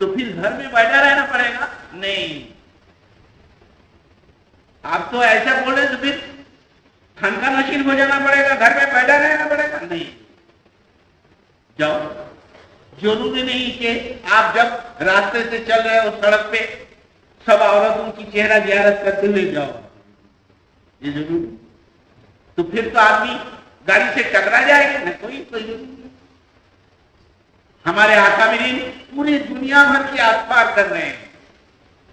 تو پھر گھر میں بیٹھا رہنا پڑے گا؟ نہیں. آپ تو ایسا بولے تو پھر خانقاہ نشین ہو جانا پڑے گا، گھر میں بیٹھا رہنا پڑے گا؟ نہیں. جاؤ ضروری نہیں کہ آپ جب راستے سے چل رہے ہو سڑک پہ سب عورتوں کی چہرہ زیارت کرتے ہوئے جاؤ، یہ ضروری؟ تو پھر تو آدمی گاڑی سے ٹکرا جائے گا، کوئی ضروری نہیں۔ ہمارے آقا مین پوری دنیا بھر کے اسفار کر رہے ہیں،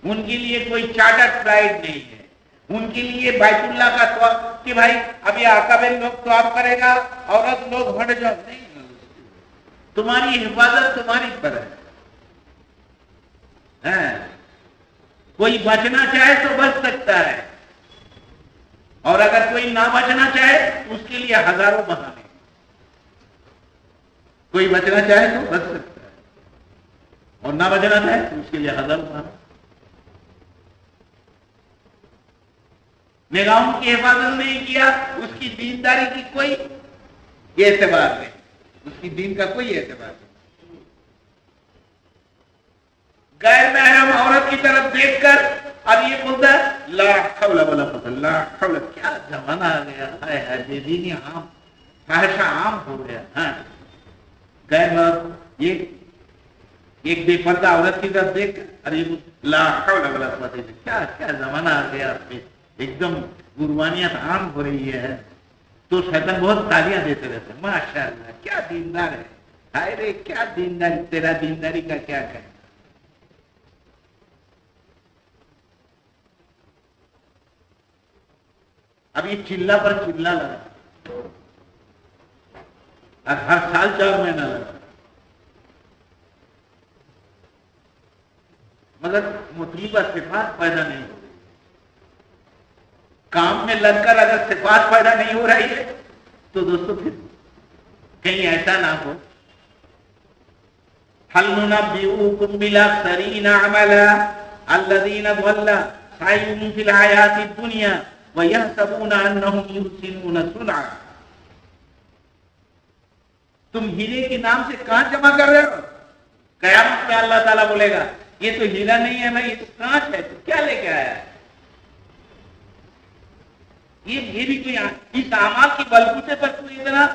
ان کے لیے کوئی چارٹر فلائٹ نہیں ہے، ان کے لیے بیت اللہ کا طواف کہ بھائی اب یہ آقا مین لوگ طواف کرے گا، عورت لوگ ہٹ جاؤ، نہیں، تمہاری حفاظت تمہاری پر ہے۔ کوئی بچنا چاہے تو بچ سکتا ہے، اور اگر کوئی نہ بچنا چاہے اس کے لیے ہزاروں بہانے۔ کوئی بچنا چاہے تو بچ سکتا ہے، اور نہ بچنا چاہے تو اس کے لیے ہزاروں بہانے۔ نگاہوں کی حفاظت نہیں کیا، اس کی دینداری کی کوئی اعتبار نہیں، اس کی دین کا کوئی اعتبار نہیں۔ غیر محرم عورت کی طرف دیکھ کر اب یہ بولتا ہے لا حول ولا قوت الا باللہ، کیا زمانہ آ گیا ہے، بے دینی عام، فحشہ عام ہو گیا۔ ہاں، غیر محرم یہ ایک بے پردہ عورت کی طرف دیکھ کر ارے لا حول ولا قوت الا باللہ، کیا زمانہ آ گیا، ایک دم قربانیت عام ہو رہی ہے۔ تو شیطان بہت تالیاں دیتے رہتے ہیں، ماشاءاللہ کیا دیندار ہے، ہائے رے کیا دینداری، تیرا دینداری کا کیا کہنا۔ اب یہ چلہ پر چلہ لگا، اور ہر سال 4 مہینہ لگا، مگر مطلوبہ صفات پیدا نہیں ہو رہی۔ کام میں لگ کر اگر صفات پیدا نہیں ہو رہی ہے تو دوستو پھر کہیں ایسا نہ ہو هل ننبئكم بالاخسرین اعمالا الذین ضل سعیهم فی الحیاۃ الدنیا ویحسبون انهم یحسنون صنعا۔ تم ہیرے کے نام سے کہاں جمع کر رہے ہو؟ قیامت میں اللہ تعالیٰ بولے گا یہ تو ہیرا نہیں ہے بھائی، یہ تو کانچ ہے، تو کیا لے کے آیا ہے؟ یہ بھی کوئی اس اعمال کی بلبوتے پر کوئی اتنا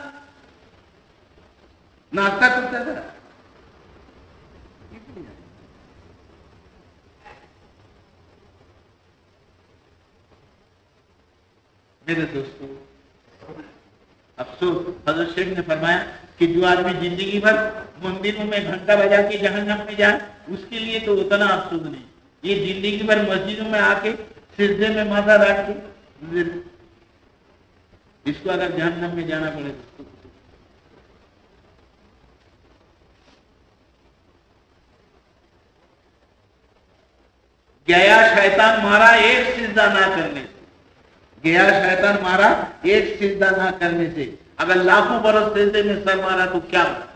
ناشتہ کرتا تھا؟ میرے دوستو افسوس، حضرت شیخ نے فرمایا کہ جو آدمی زندگی بھر مندروں میں گھنٹہ بجا کے جہنم میں جائے اس کے لیے تو اتنا افسوس نہیں، یہ زندگی بھر مسجدوں میں آ کے سجدے میں ماتھا رکھ کے اس کو اگر جہنم میں جانا پڑے تو گیا شیطان مارا ایک سجدہ نہ کرنے سے، گیا شیطان مارا ایک سجدہ نہ کرنے سے، اگر لاکھوں برس سجدے میں سر مارا تو کیا ہوا؟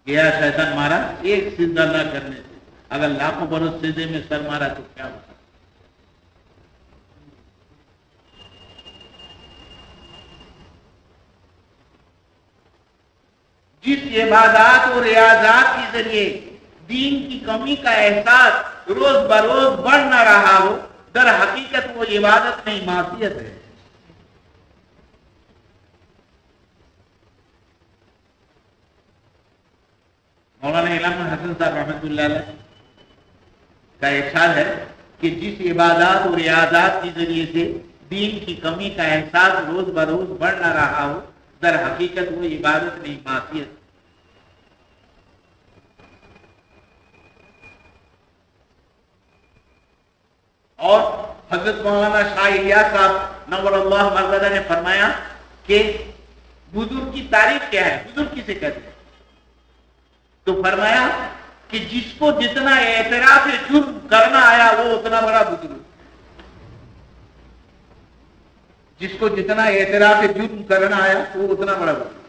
گیا شیطان مارا ایک سجدہ نہ کرنے سے، اگر لاکھوں برس سجدے میں سر مارا تو کیا ہوا؟ جس عبادات اور ریاضات کے ذریعے دین کی کمی کا احساس روز بروز بڑھ نہ رہا ہو، در حقیقت وہ عبادت نہیں معصیت ہے۔ مولانا علامہ حسن صاحب رحمۃ اللہ علیہ کا ارشاد ہے کہ جس عبادات اور ریاضات کے ذریعے سے دین کی کمی کا احساس روز بروز بڑھ نہ رہا ہو، در حقیقت وہ عبادت نہیں معصیت۔ اور حضرت مولانا شاہ الیاس صاحب نور اللہ مرقدہ نے فرمایا کہ بزرگ کی تعریف کیا ہے، بزرگ کسے کہتے ہیں؟ تو فرمایا کہ جس کو جتنا اعتراف جرم کرنا آیا وہ اتنا بڑا بزرگ، جس کو جتنا اعتراف جرم کرنا آیا وہ اتنا بڑا بزرگ۔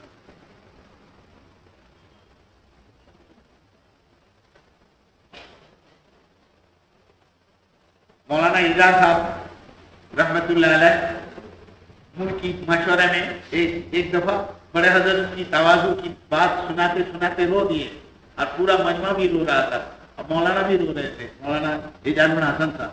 مولانا اعجاز صاحب رحمت اللہ علیہ ملکی مشورے میں ایک دفعہ بڑے حضرت کی تواضع کی بات سناتے سناتے رو دیے، اور پورا مجمع بھی رو رہا تھا، اور مولانا بھی رو رہے تھے، مولانا اعجاز بن حسن صاحب۔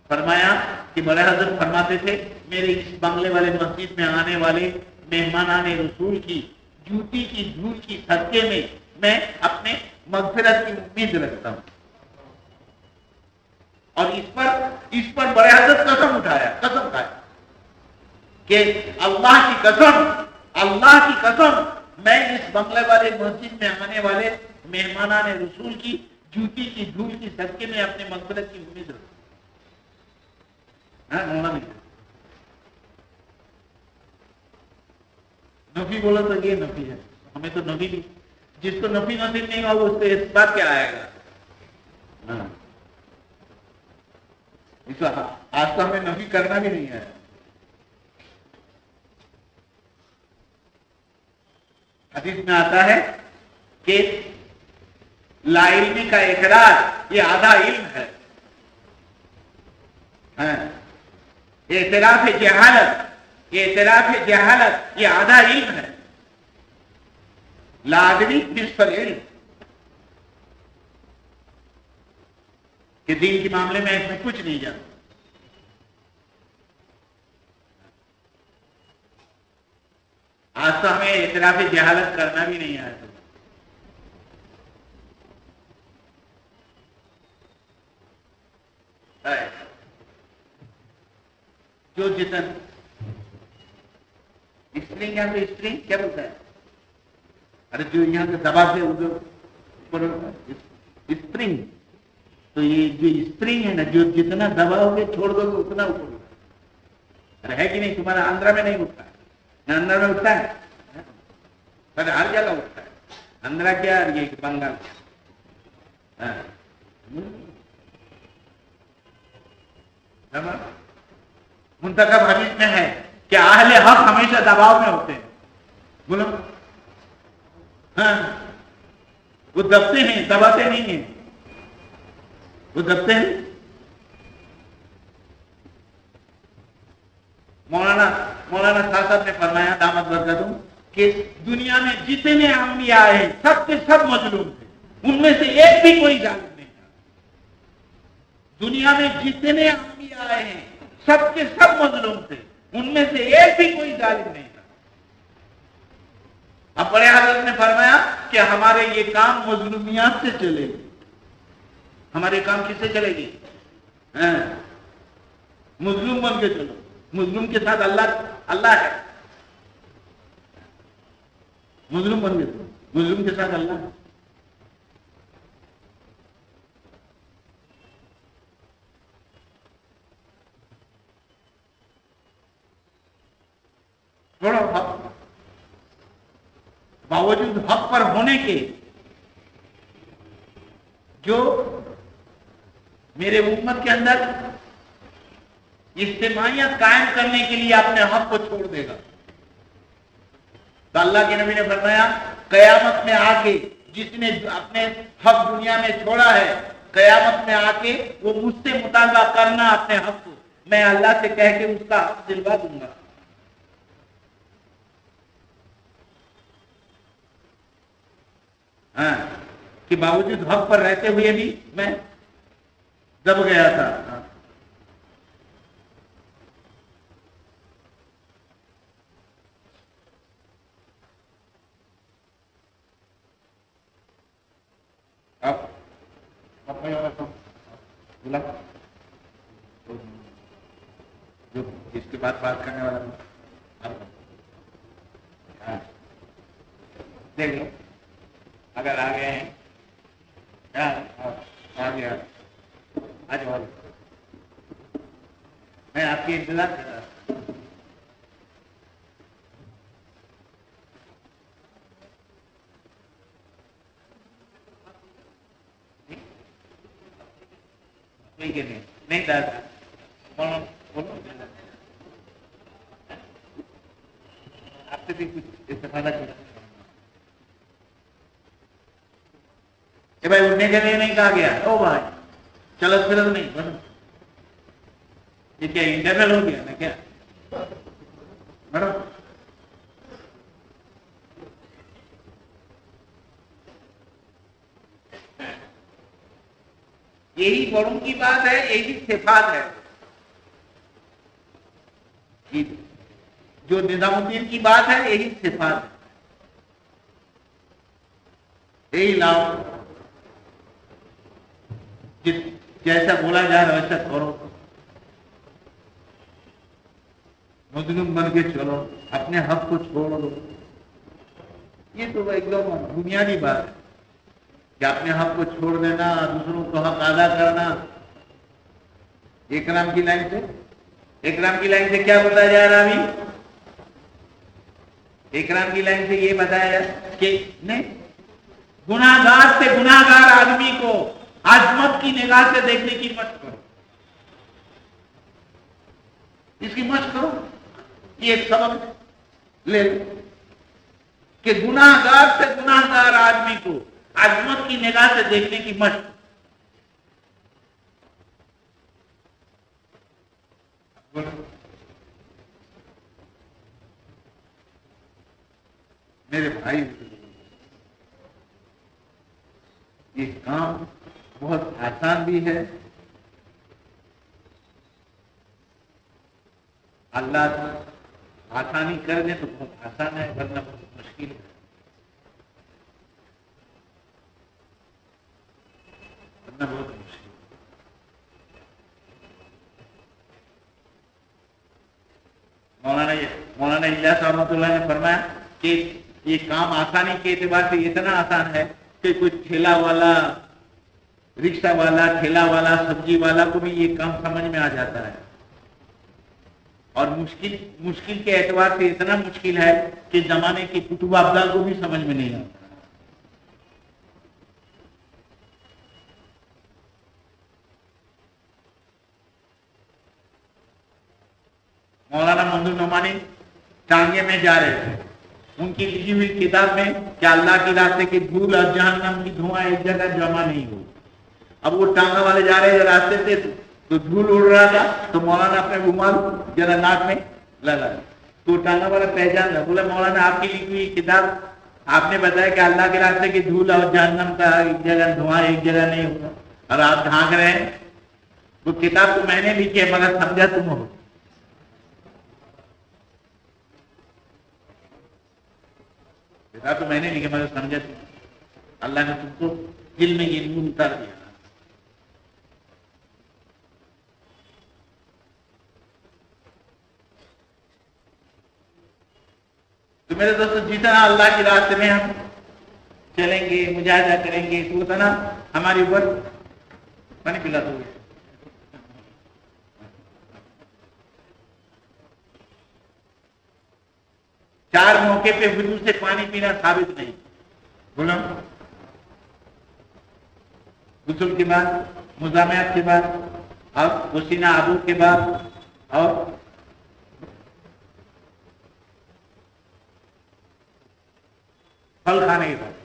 فرمایا کہ بڑے حضرت فرماتے تھے میرے اس بنگلے والے مسجد میں آنے والے مہمانان رسول کی جوتی کی دھول کی صدقے میں اپنے مغفرت کی امید رکھتا ہوں. اور اس پر بڑے حضرت قسم اٹھایا، قسم کھایا کہ اللہ کی قسم میں اس بنگلے والے مسجد میں آنے والے مہمانان رسول کی جوتی کی دھول کی صدقے میں اپنے مغفرت کی امید رکھتا ہوں. نفی بولو تو یہ نفی ہے، ہمیں تو نفی نہیں. جس کو نفی نصیب نہیں ہوا اس کو اس بات کیا آئے گا. آج تو ہمیں نفی کرنا بھی نہیں ہے. حدیث میں آتا ہے کہ لا علمی کا اقرار یہ آدھا علم ہے. اعتراف جہالت یہ آدھا علم ہے. لا ادری نصف العلم، کہ دین کے معاملے میں اس میں کچھ نہیں جانتا. آج تو ہمیں اعتراف جہالت کرنا بھی نہیں آتا. جو جتن اسپرنگ ہے تو اسپرنگ کیا بولتا ہے؟ ارے جو یہاں سے دبا سے ادھر اسپرنگ، تو یہ جو اسپرنگ ہے نا، جو جتنا دباؤ گے چھوڑ دو گے اتنا اوپر. ارے ہے کہ نہیں؟ تمہارا آندھرا میں نہیں اٹھتا ہے، اندر میں اٹھتا ہے، ہر جگہ اٹھتا ہے. آندھرا کیا یہ بنگال. منتخب حدیث میں ہے کہ اہل حق ہمیشہ دباؤ میں ہوتے ہیں. بولو وہ دبتے ہیں، دباتے نہیں ہیں. وہ دبتے ہیں. مولانا صاحب نے فرمایا دامت برکاتہم کہ دنیا میں جتنے انبیاء آئے سب کے سب مظلوم تھے، ان میں سے ایک بھی کوئی ظالم نہیں تھا. دنیا میں جتنے انبیاء آئے ہیں سب کے سب مظلوم تھے، ان میں سے ایک بھی کوئی ظالم نہیں تھا. اب بڑے حضرت نے فرمایا کہ ہمارے یہ کام مظلومیات سے چلے گی. ہمارے کام کس سے چلے گی؟ مظلوم بن کے چلو. مظلوم کے ساتھ اللہ ہے. مظلوم بن گئے، مظلوم کے ساتھ اللہ ہے. تھوڑا باوجود حق پر ہونے کے جو میرے امت کے اندر اجتماعیت قائم کرنے کے لیے اپنے حق کو چھوڑ دے گا، تو اللہ کے نبی نے فرمایا قیامت میں آ کے جس نے اپنے حق دنیا میں چھوڑا ہے، قیامت میں آ کے وہ مجھ سے مطالبہ کرنا اپنے حق کو، میں اللہ سے کہہ کے اس کا حق دلوا دوں گا. کہ باوجود حق پر رہتے ہوئے بھی میں دب گیا تھا. جو اس کے بعد بات کرنے والا دیکھ لو اگر آ گئے ہیں آ گیا آج میں آپ کی انتظار کر رہا نہیں دادا بولو آپ سے بھی کچھ استفادہ کر کہ بھائی اٹھنے کے لیے نہیں کہا گیا. او بھائی چلو پھر نہیں بس یہ کیا انٹرنل ہو گیا نا کیا میڈم؟ یہی بڑوں کی بات ہے، یہی صفات ہے. جو نظام الدین کی بات ہے یہی صفات ہے، یہی لاؤ، جیسا بولا جائے ویسا کرو، مظلوم بن کے چلو، اپنے حق کو چھوڑ دو. یہ تو ایک دم بنیادی بات ہے کہ اپنے حق کو چھوڑ دینا، دوسروں کو حق ادا کرنا. اکرام کی لائن سے کیا بتایا جا رہا ابھی؟ اکرام کی لائن سے یہ بتایا کہ نہیں، گناہگار سے گناہگار آدمی کو عظمت کی نگاہ سے دیکھنے کی مشق کرو، اس کی مشق کرو. یہ ایک سبق لے لو کہ گناہگار سے گناہگار آدمی کو عظمت کی نگاہ سے دیکھنے کی مشق. میرے بھائی، یہ کام بہت آسان بھی ہے، اللہ آسانی کر دے تو بہت آسان ہے، ورنہ بہت مشکل ہے. بہت مشکل. مولانا الیاس رحمۃ اللہ نے فرمایا کہ یہ کام آسانی کے اعتبار سے اتنا آسان ہے کہ کوئی ٹھیلا والا، رکشہ والا، ٹھیلا والا، سبزی والا کو بھی یہ کام سمجھ میں آ جاتا ہے، اور مشکل کے اعتبار سے اتنا مشکل ہے کہ زمانے کے کتب ابدال کو بھی سمجھ میں نہیں آتا. مولانا منظور نعمانی ٹانگے میں جا رہے تھے، ان کی لکھی ہوئی کتاب میں کہ اللہ کے راستے کی دھول اور جہنم کی دھواں ایک جگہ جمع نہیں ہو. اب وہ ٹانگا والے جا رہے راستے سے تو دھول اڑ رہا تھا، تو مولانا اپنے رومال ذرا ناک میں لگا، تو ٹانگا والا پہچان تھا، بولا مولانا آپ کی لکھی ہوئی کتاب آپ نے بتایا کہ اللہ کے راستے کی دھول اور جہنم کا ایک جگہ دھواں ایک جگہ نہیں ہوگا، اور آپ ڈھانک رہے ہیں. وہ کتاب تو میں نے لکھی ہے مگر سمجھا تم ہو. تو میں نے لکھا مگر سمجھا تم. اللہ نے تم کو دل میں یہ نور اتار دیا. تو میرے دوستوں، جتنا اللہ کے راستے میں ہم چلیں گے، مجاہدہ کریں گے، تو اتنا ہماری اوپر پانی پلا دو گے. چار موقع پہ حضور سے پانی پینا ثابت نہیں. بولو، غسل کے بعد، مزاحمت کے بعد، اور پسینہ آبود کے بعد، اور پھل کھانے کے بعد.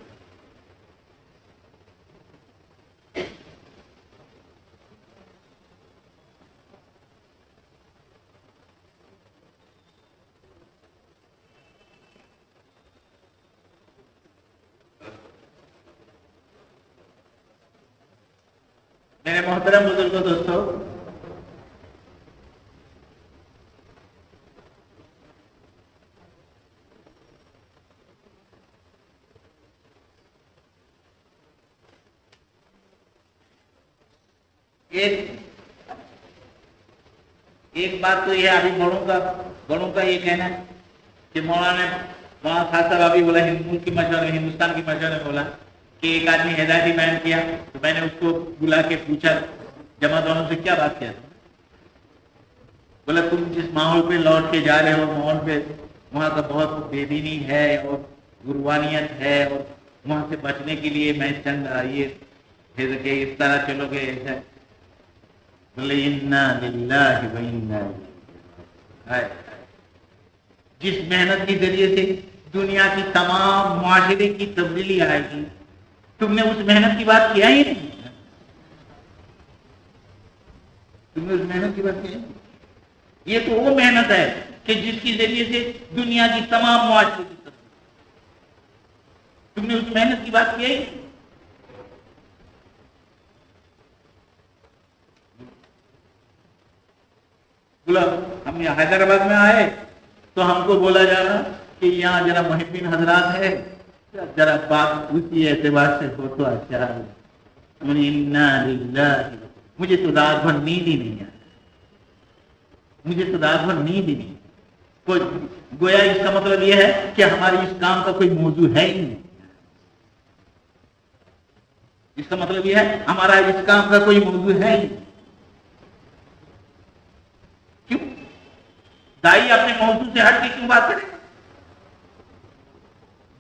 میرے محترم بزرگوں، دوستوں، ایک بات تو یہ ابھی بڑوں کا یہ کہنا ہے کہ مولانا خاص صاحب ابھی بولا ہندوستان کی مشہور نے بولا کہ ایک آدمی ہدایتی بیان کیا، تو میں نے اس کو بلا کے پوچھا جماعت والوں سے کیا بات کیا، بولا تم جس ماحول پہ لوٹ کے جا رہے ہو، ماحول پہ وہاں کا بہت بے دینی ہے اور گروانیت ہے، اور وہاں سے بچنے کے لیے میں چند یہ پھر کہ اس طرح چلو گے ایسا. بولے انا للہ و انا الیہ. جس محنت کے ذریعے سے دنیا کی تمام معاشرے کی تبدیلی آئے گی، تم نے اس محنت کی بات کیا ہی نہیں. تم نے اس محنت کی بات کیا. یہ تو وہ محنت ہے کہ جس کے ذریعے سے دنیا کی تمام معاشرے کی تبدیلی. تم نے اس محنت کی بات کیا ہی نہیں. بولا ہم ہم یہاں حیدرآباد میں آئے تو ہم کو بولا جا رہا کہ یہاں ذرا محبین حضرات ہے، ذرا بات اسی اعتبار سے ہو تو اچھا ہے۔ مجھے تو رات بھر نیند ہی نہیں آئی، مجھے تو رات بھر نیند ہی نہیں، کوئی گویا اس کا مطلب یہ ہے کہ ہماری اس کام کا کوئی موضوع ہے ہی نہیں۔ اس کا مطلب یہ ہے ہمارا اس کام کا کوئی موضوع ہے ہی نہیں۔ کیوں؟ دائی اپنے موضوع سے ہٹ کے کیوں بات کرے گا؟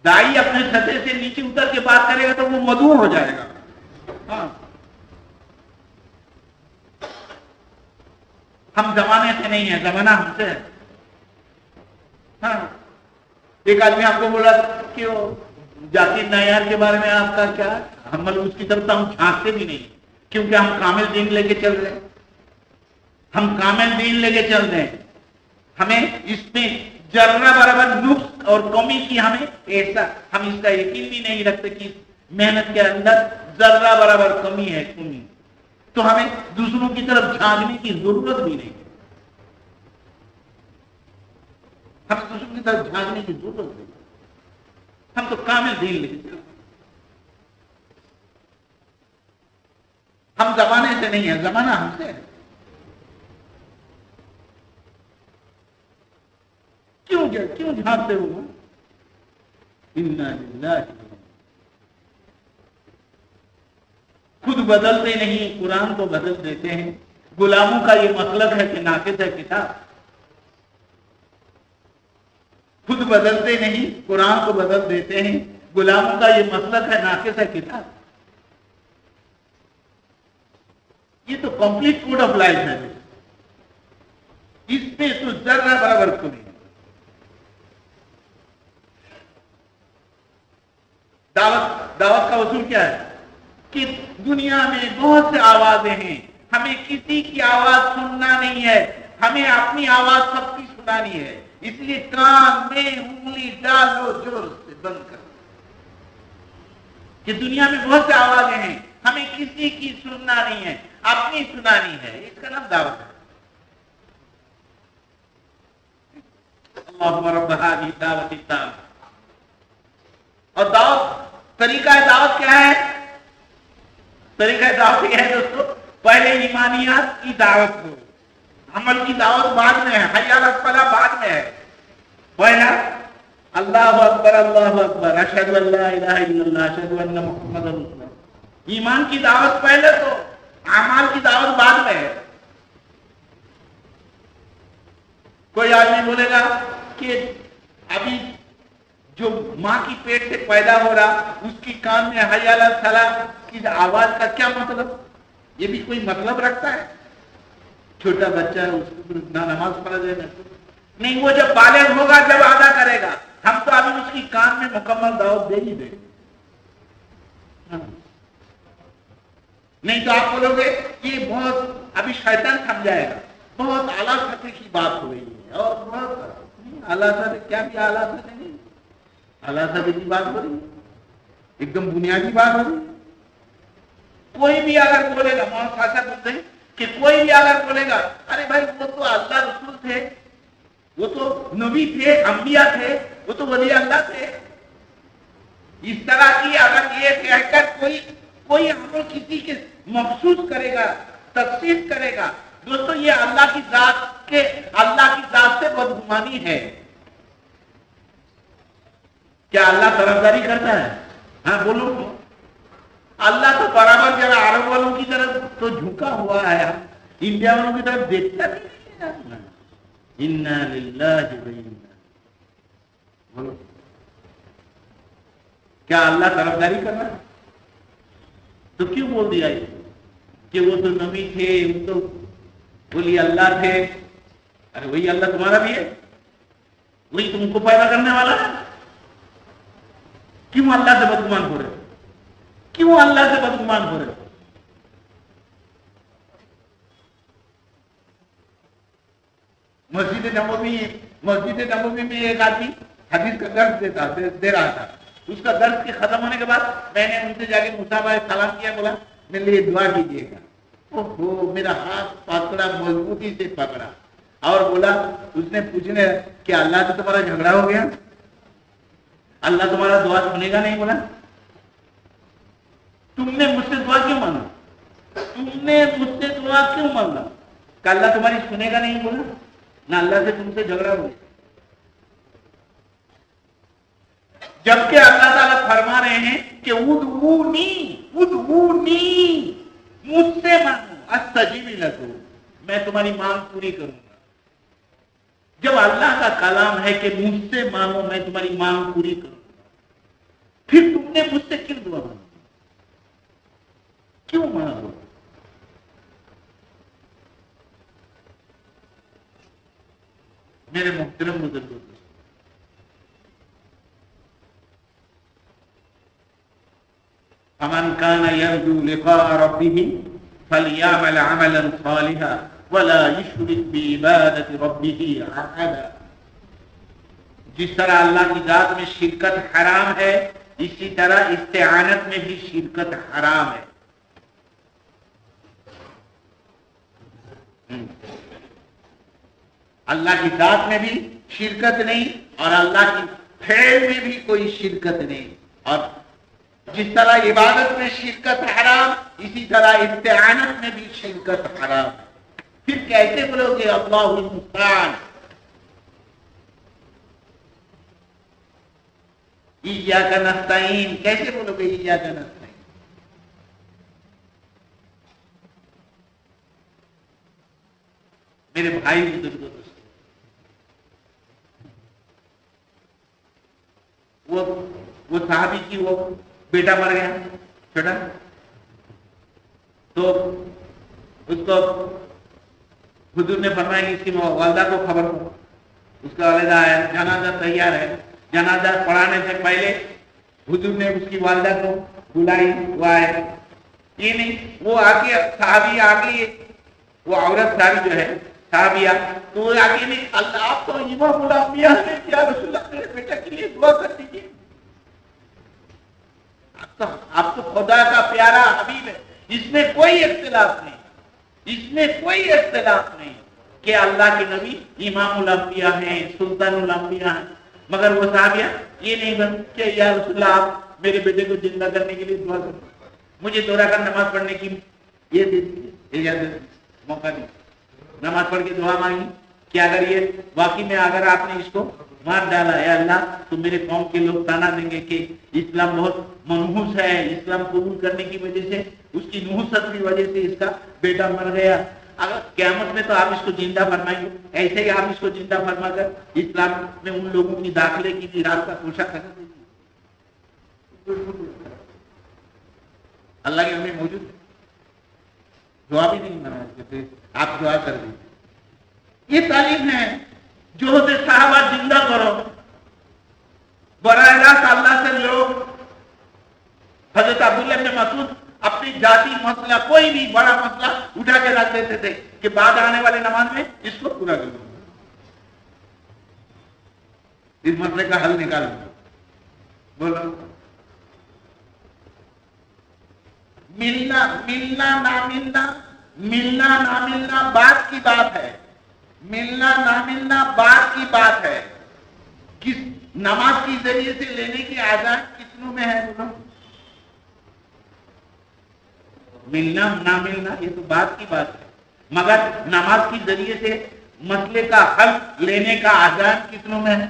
دائی اپنے سطح سے نیچے اتر کے بات کرے گا تو وہ مدعو ہو جائے گا۔ ہاں، ہم زمانے سے نہیں ہیں، زمانہ ہم سے ہے۔ ہاں، ایک آدمی آپ کو بولا کہ وہ ذاکر نایار کے بارے میں آپ کا کیا، ہم اس کی طرف ہم جھانکتے بھی نہیں، کیونکہ ہم کامل دین لے کے چل رہے ہیں، ہم کامل دین لے کے چل رہے ہیں، ہمیں اس میں ذرہ برابر نقص اور کمی کی ہمیں ایسا ہم اس کا یقین بھی نہیں رکھتے کہ محنت کے اندر ذرہ برابر کمی ہے، کمی تو ہمیں دوسروں کی طرف جھانکنے کی ضرورت بھی نہیں ہے، ہمیں دوسروں کی طرف جھانکنے کی ضرورت نہیں، ہم تو کامل دین لے کے چلتے ہیں۔ ہم زمانے سے نہیں ہیں، زمانہ ہم سے ہے۔ کیوں جھانکتے ہو؟ انا للہ، خود بدلتے نہیں، قرآن کو بدل دیتے ہیں۔ غلاموں کا یہ مطلب ہے کہ ناقص ہے کتاب، خود بدلتے نہیں، قرآن کو بدل دیتے ہیں۔ غلاموں کا یہ مطلب ہے ناقص ہے کتاب۔ یہ تو کمپلیٹ کوڈ آف لائف ہے، اس پہ تو ذرہ برابر کو نہیں۔ دعوت کا اصول کیا ہے کہ دنیا میں بہت سے آوازیں ہیں، ہمیں کسی کی آواز سننا نہیں ہے، ہمیں اپنی آواز سب کی سنانی ہے، اس لیے کان میں انگلی ڈالو، زور سے بند کر کہ دنیا میں بہت سے آوازیں ہیں، ہمیں کسی کی سننا نہیں ہے، اپنی سنانی ہے، اس کا نام دعوت ہے۔ اللہم رب ہذہ الدعوۃ التامہ۔ اور دعوت، طریقہ دعوت کیا ہے؟ طریقہ دعوت یہ ہے دوستو، پہلے ایمانیات کی دعوت ہو، عمل کی دعوت بعد میں ہے، حی علی الصلاۃ بعد میں ہے۔ پہلا اللہ اکبر اللہ اکبر، اشہد ان لا الہ الا اللہ، اشہد ان محمد رسول اللہ۔ ایمان کی دعوت پہلے تو، اعمال کی دعوت بعد میں ہے۔ کوئی آدمی بولے گا کہ ابھی جو ماں کی پیٹ سے پیدا ہو رہا اس کی کان میں حی علی الصلاۃ کی آواز کا کیا مطلب؟ یہ بھی کوئی مطلب رکھتا ہے؟ چھوٹا بچہ ہے، اس کو نہ نماز پڑھا جائے نہیں، وہ جب بالغ ہوگا جب ادا کرے گا، ہم تو ابھی اس کی کان میں مکمل دعوت دے ہی دیں۔ نہیں تو آپ بولو گے یہ بہت ابھی شیطان سمجھائے گا، بہت اعلیٰ سطح کی بات ہو رہی ہے، اور بہت اعلیٰ سطح، کیا بھی اعلیٰ سطح نہیں، اعلیٰ سطح کی بات ہو رہی ہے، ایک دم بنیادی بات ہو رہی ہے۔ کوئی بھی اگر بولے گا، مولانا صاحب بولتے ہیں کہ کوئی بھی اگر بولے گا ارے بھائی وہ تو اللہ رسول تھے، وہ تو نبی تھے، انبیاء تھے، وہ تو ولی اللہ تھے، اس طرح کی اگر یہ کہہ کر کوئی عمل کسی کے مخصوص کرے گا، تخصیص کرے گا، دوستو یہ اللہ کی ذات سے بدگمانی ہے۔ کیا اللہ طرفداری کرتا ہے؟ ہاں بولو، اللہ تو برابر ذرا عرب والوں کی طرف تو جھکا ہوا ہے، انڈیا والوں کی طرف دیکھتا نہیں ہے۔ انا للہ و انا، بولو کیا اللہ طرفداری کر رہا ہے؟ تو کیوں بول دیا یہ کہ وہ تو نبی تھے، وہ تو ولی اللہ تھے؟ ارے وہی اللہ تمہارا بھی ہے، وہی تم کو پیدا کرنے والا ہے، کیوں اللہ سے بدگمان ہو رہے؟ کیوں اللہ سے بدگمان ہو رہے؟ مسجد نبوی میں ایک آدمی حدیث کا درس دے رہا تھا، اس کا درس کے ختم ہونے کے بعد میں نے ان سے جا کے مصافحہ سلام کیا، بولا میرے لیے دعا کیجیے گا۔ اوہو، میرا ہاتھ پکڑا، مضبوطی سے پکڑا، اور بولا اس نے پوچھنے کہ اللہ سے تمہارا جھگڑا ہو گیا، اللہ تمہارا دعا سنے گا نہیں؟ بولا تم نے مجھ سے دعا کیوں مانگا، تم نے مجھ سے دعا کیوں مانگا کہ اللہ تمہاری سنے گا نہیں؟ بولا نہ اللہ سے تم سے جھگڑا ہو گیا، جبکہ اللہ تعالیٰ فرما رہے ہیں کہ ادعونی مجھ سے مانگو استجیب لکم، میں تمہاری مانگ پوری کروں گا۔ جب اللہ کا کلام ہے کہ مجھ سے مانگو میں تمہاری مانگ پوری کروں گا، پھر تم نے مجھ سے کیوں دعا مانگی، کیوں مانگو؟ میرے محترم بزرگوں، فمن كان يرجو لقاء ربه فليعمل عملا صالحا ولا يشرك بعبادة ربه أحدا۔ جس طرح اللہ کی ذات میں شرکت حرام ہے، اسی طرح استعانت میں بھی شرکت حرام ہے۔ اللہ کی ذات میں بھی شرکت نہیں اور اللہ کی فعل میں بھی کوئی شرکت نہیں، اور جس طرح عبادت میں شرکت حرام، اسی طرح استعانت میں بھی شرکت حرام۔ پھر کیسے بولو گے اللہ المستعان، ایاک نستعین، کیسے بولو گے ایاک نستعین؟ میرے بھائی بزرگوں، وہ صحابی کی وہ بیٹا مر گیا چھوٹا، تو اس کو حضور نے فرمایا کہ اس کی والدہ کو خبر ہو، اس کا والدہ آیا، جنازہ تیار ہے، جنازہ پڑھانے سے پہلے حضور نے اس کی والدہ کو بلائی، وہ آئے، یہ نہیں وہ آ کے صحابی آ گئی، وہ عورت صحابی جو ہے صحابیہ، تو وہ آ کے نہیں اللہ آپ تو امام الانبیاء ہیں یا رسول اللہ میرے بیٹا کے لیے دعا کر دیجیے، آپ تو خدا کا پیارا حبیب ہے۔ اس میں کوئی اختلاف نہیں، اس میں کوئی اختلاف نہیں کہ اللہ کے نبی امام الانبیاء ہیں، سلطان الانبیاء ہیں، مگر وہ صحابیہ یہ نہیں بن کہ یا رسول اللہ آپ میرے بیٹے کو زندہ کرنے کے لیے دعا کریں، مجھے دو رکعت نماز پڑھنے کی یہ دے دیجیے، اجازت موقع دی، نماز پڑھ کے دعا مانگی کہ اگر یہ واقعی میں اگر آپ نے اس کو مار ڈالا اے اللہ تو میرے قوم کے لوگ تانا دیں گے کہ اسلام بہت منحوس ہے، اسلام قبول کرنے کی وجہ سے، اس کی نحوست کی وجہ سے اس کا بیٹا مر گیا، اگر قیامت میں تو آپ اس کو زندہ فرمائیں گے، ایسے ہی آپ اس کو زندہ فرما کر اسلام میں ان لوگوں کی داخلے کی بھی راستہ کوشش کر دیجیے۔ اللہ کے ہمیں موجود ہے، دعا بھی نہیں منا، آپ دعا کر دیجیے۔ یہ تعلیم ہے جو ہوتے صحابہ زندہ کرو، براہ راست اللہ سے لوگ، حضرت عبداللہ بن مسعود اپنی ذاتی مسئلہ کوئی بھی بڑا مسئلہ اٹھا کے رکھ دیتے تھے کہ بعد آنے والے نماز میں اس کو پورا کر دوں، اس مسئلے کا حل نکال دوں۔ بولو ملنا ملنا نہ ملنا، ملنا نہ ملنا بات کی بات ہے، ملنا نہ ملنا بات کی بات ہے، کس نماز کے ذریعے سے لینے کی آزاد کتنوں میں ہے؟ بولو ملنا نہ ملنا یہ تو بات کی بات ہے، مگر نماز کے ذریعے سے مسئلے کا حل لینے کا آزاد کتنوں میں ہے؟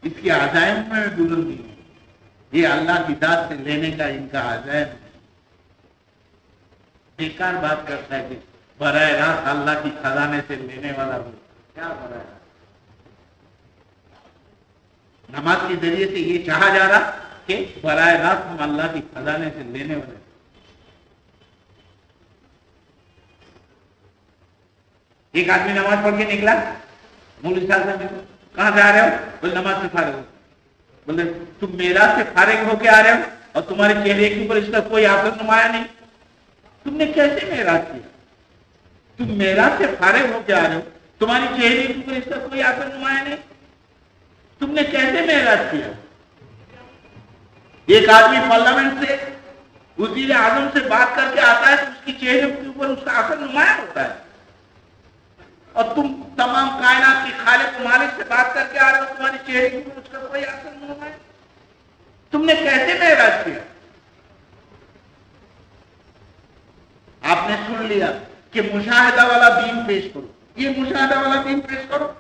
اس کی عزائم میں بلندی ہے، یہ اللہ کی ذات سے لینے کا ان کا عزائم ہے۔ بیکار بات کرتا ہے کہ براہ راست اللہ کی خزانے سے لینے والا ہو، کیا براہ راست؟ نماز کے ذریعے سے یہ چاہا جا رہا کہ براہ راست ہم اللہ کی خزانے سے لینے والے۔ ایک آدمی نماز پڑھ کے نکلا، مولوی صاحب سے ملا، کہاں سے آ رہے ہو؟ بولے نماز سے فارغ ہو۔ بولے تم میراث سے فارغ ہو کے آ رہے ہو اور تمہارے چہرے کے اوپر اس کا کوئی اثر نمایاں نہیں، تم نے کیسے میراث کیا؟ تم میراث سے فارغ ہو کے آ رہے ہو، تمہاری چہرے کے اوپر اس کا کوئی اثر نمایاں نہیں، تم نے کیسے میراث کیا؟ ایک آدمی پارلیمنٹ سے وزیر اعظم سے بات کر کے آتا ہے تو اس کی چہرے کے اوپر اس کا اثر نمایاں ہوتا ہے، اور تم تمام کائنات کی خالق و مالک سے بات کر کے آ رہے ہو، تمہاری چہرے کے اوپر اس کا کوئی اثر نہیں ہوا ہے. تم نے کیسے معراج کیا؟ آپ نے سن لیا کہ مشاہدہ والا دین پیش کرو، یہ مشاہدہ والا دین پیش کرو.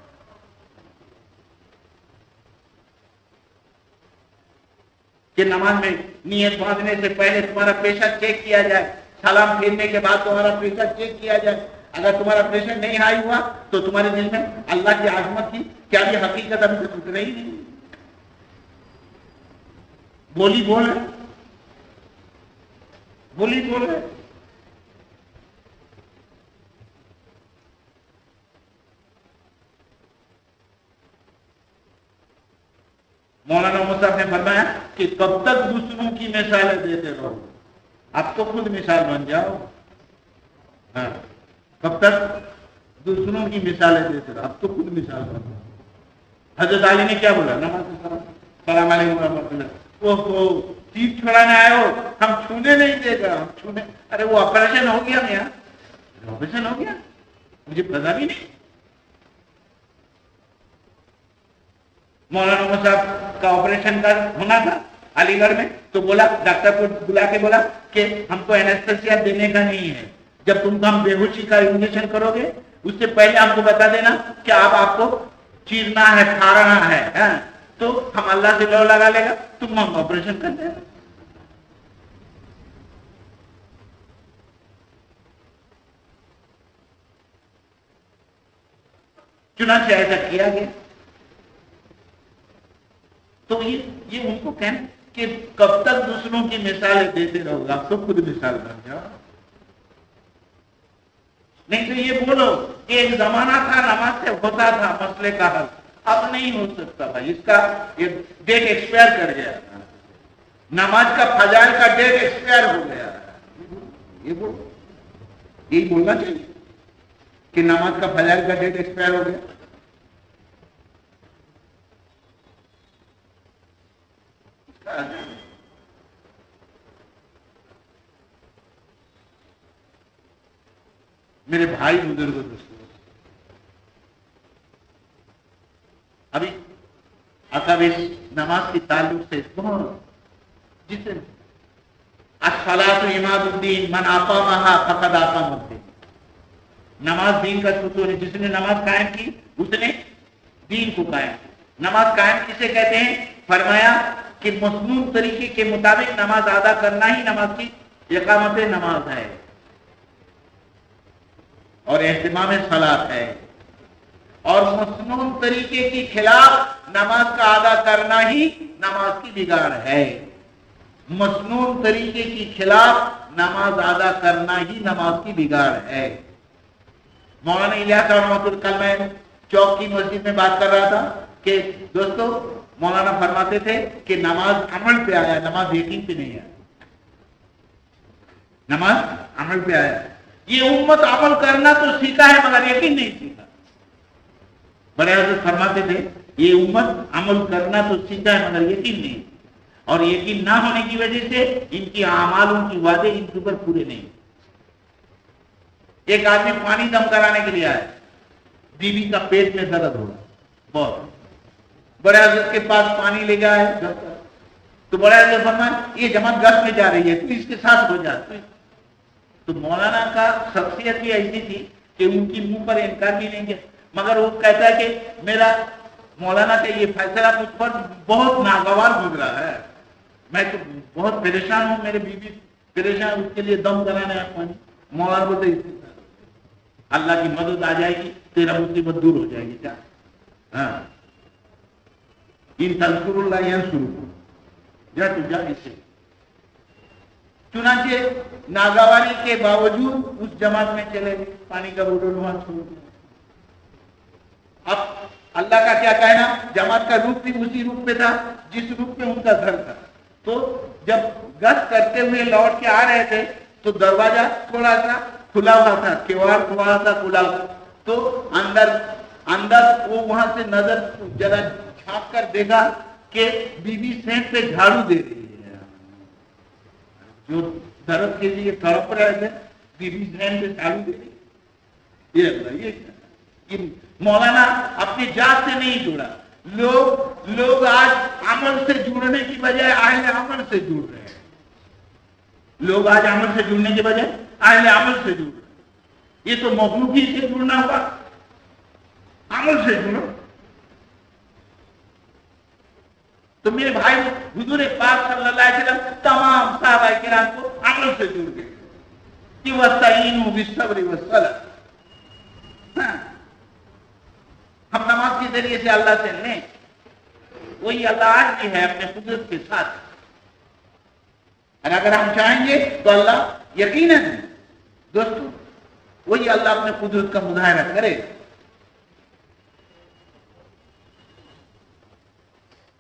کہ نماز میں نیت باندھنے سے پہلے تمہارا پیشہ چیک کیا جائے، سلام پھیرنے کے بعد تمہارا پیشہ چیک کیا جائے. اگر تمہارا پیشہ نہیں ہائی ہوا تو تمہارے دل میں اللہ کی عظمت کی کیا یہ حقیقت ابھی تک اتر ہی نہیں. بولی بول رہے، بولی بول رہے. مولانا مصعب نے فرمایا کہ کب تک دوسروں کی مثالیں دیتے رہو، اب تو خود مثال بن جاؤ. ہاں، کب تک دوسروں کی مثالیں دیتے رہو، اب تو خود مثال بن جاؤ. حضرت علی نے کیا بولا؟ نماز السلام علیکم ورحمۃ اللہ. وہ تیر چھڑانے آئے ہو، ہم چھونے نہیں دے گا، ہم چھونے. ارے وہ آپریشن ہو گیا میاں، آپریشن ہو گیا، مجھے پتا بھی نہیں. مولانا مصعب کا آپریشن کا ہونا تھا علی گڑھ میں، تو بولا ڈاکٹر کو بلا کے بولا کہ ہم کو اینستھیسیا دینے کا نہیں ہے، جب تم کو ہم بے ہوشی کا انجیکشن کرو گے اس سے پہلے ہم کو بتا دینا کہ آپ کو چیرنا ہے، پھاڑنا ہے، تو ہم اللہ سے لو لگا لے گا، تم ہم آپریشن کر دیں. چنانچہ ایسا کیا گیا. تو یہ ان کو کہنا کہ کب تک دوسروں کی مثالیں دیتے رہو گا، آپ تو خود مثال بن جاؤ. نہیں تو یہ بولو کہ ایک زمانہ تھا نماز سے ہوتا تھا مسئلے کا حل، اب نہیں ہو سکتا بھائی، اس کا یہ ڈیٹ ایکسپائر کر گیا، نماز کا فضائل کا ڈیٹ ایکسپائر ہو گیا. یہی بولنا چاہیے کہ نماز کا فضائل کا ڈیٹ ایکسپائر ہو گیا. میرے بھائی بزرگ دوستوں، ابھی اصل نماز کی تعلق سے بہت جسے الصلاۃ عماد الدین من اقامها فقد اقام الدین، نماز دین کا ستون ہے، جس نے نماز قائم کی اس نے دین کو قائم کیا. نماز قائم کسے کہتے ہیں؟ فرمایا کہ مسنون طریقے کے مطابق نماز ادا کرنا ہی نماز کی اقامت نماز ہے اور اہتمام صلاۃ ہے، اور مسنون طریقے کے خلاف نماز کا ادا کرنا ہی نماز کی بگاڑ ہے. مسنون طریقے کے خلاف نماز ادا کرنا ہی نماز کی بگاڑ ہے. مولانا الیاس رحمۃ اللہ کل میں چوک کی مسجد میں بات کر رہا تھا کہ دوستو مولانا فرماتے تھے کہ نماز عمل پہ آیا، نماز یقین پہ نہیں آیا. نماز عمل پہ آیا. یہ امت عمل کرنا تو سیکھا ہے مگر یقین نہیں سیکھا. بڑے حضرت فرماتے تھے یہ امت عمل کرنا تو سیکھا ہے مگر یقین نہیں، اور یقین نہ ہونے کی وجہ سے ان کی اعمال، ان کی وعدے ان کے اوپر پورے نہیں. ایک آدمی پانی دم کرانے کے لیے آیا، بیوی کا پیٹ میں درد ہو رہا بہت، بڑے حضرت کے پاس پانی لے گیا ہے تو بڑے حضرت فرمایا یہ جماعت گھر میں جا رہی ہے تو اس کے ساتھ ہو جا. تو مولانا کا شخصیت بھی ایسی تھی کہ ان کی منہ پر انکار بھی نہیں کیا، مگر وہ کہتا ہے کہ میرا مولانا کا یہ فیصلہ مجھ پر بہت ناگوار گزرا ہے، میں تو بہت پریشان ہوں، میرے بیوی پریشان، اس کے لیے دم کرانا ہے پانی. مولانا بولتے اللہ کی مدد آ جائے گی، تیرا مصیبت دور ہو جائے گی. کیا ہاں ان تذکر اللہ ینصرکم، جا تو جا اسے. چنانچہ ناگواری کے باوجود اس جماعت میں چلے گئے، پانی کا بوتل وہاں چھوڑ دیا. اب اللہ کا کیا کہنا، جماعت کا رخ بھی اسی رخ پہ تھا جس رخ پہ ان کا گھر تھا. تو جب گشت کرتے ہوئے لوٹ کے آ رہے تھے تو دروازہ تھوڑا سا کھلا ہوا تھا، کیوار تھوڑا سا کھلا ہوا، تو اندر وہ وہاں سے نظر ذرا جھانک کر دیکھا کہ بی بی سینٹ پہ جھاڑو دے رہی ہے. جو درد کے لیے تڑپ رہے تھے بیوی ذہن سے چالو دے دی. یہ مولانا اپنی ذات سے نہیں جڑا. لوگ آج عمل سے جڑنے کی بجائے اہل عمل سے جڑ رہے ہیں. لوگ آج عمل سے جڑنے کے بجائے اہل عمل سے جڑ رہے ہیں. یہ تو مخلوقی سے جڑنا ہوگا. عمل سے جڑو. تو میرے بھائی حضور پاک صلی اللہ علیہ وسلم تمام صحابہ کرام کو عمل سے جڑ گئے کہ وَاسْتَعِینُوا بِالصَّبْرِ وَالصَّلَاةِ. ہم نماز کے ذریعے سے اللہ سے لیں, وہی اللہ آج بھی ہے اپنے قدرت کے ساتھ. اور اگر ہم چاہیں گے تو اللہ یقیناً دوستو وہی اللہ اپنے قدرت کا مظاہرہ کرے.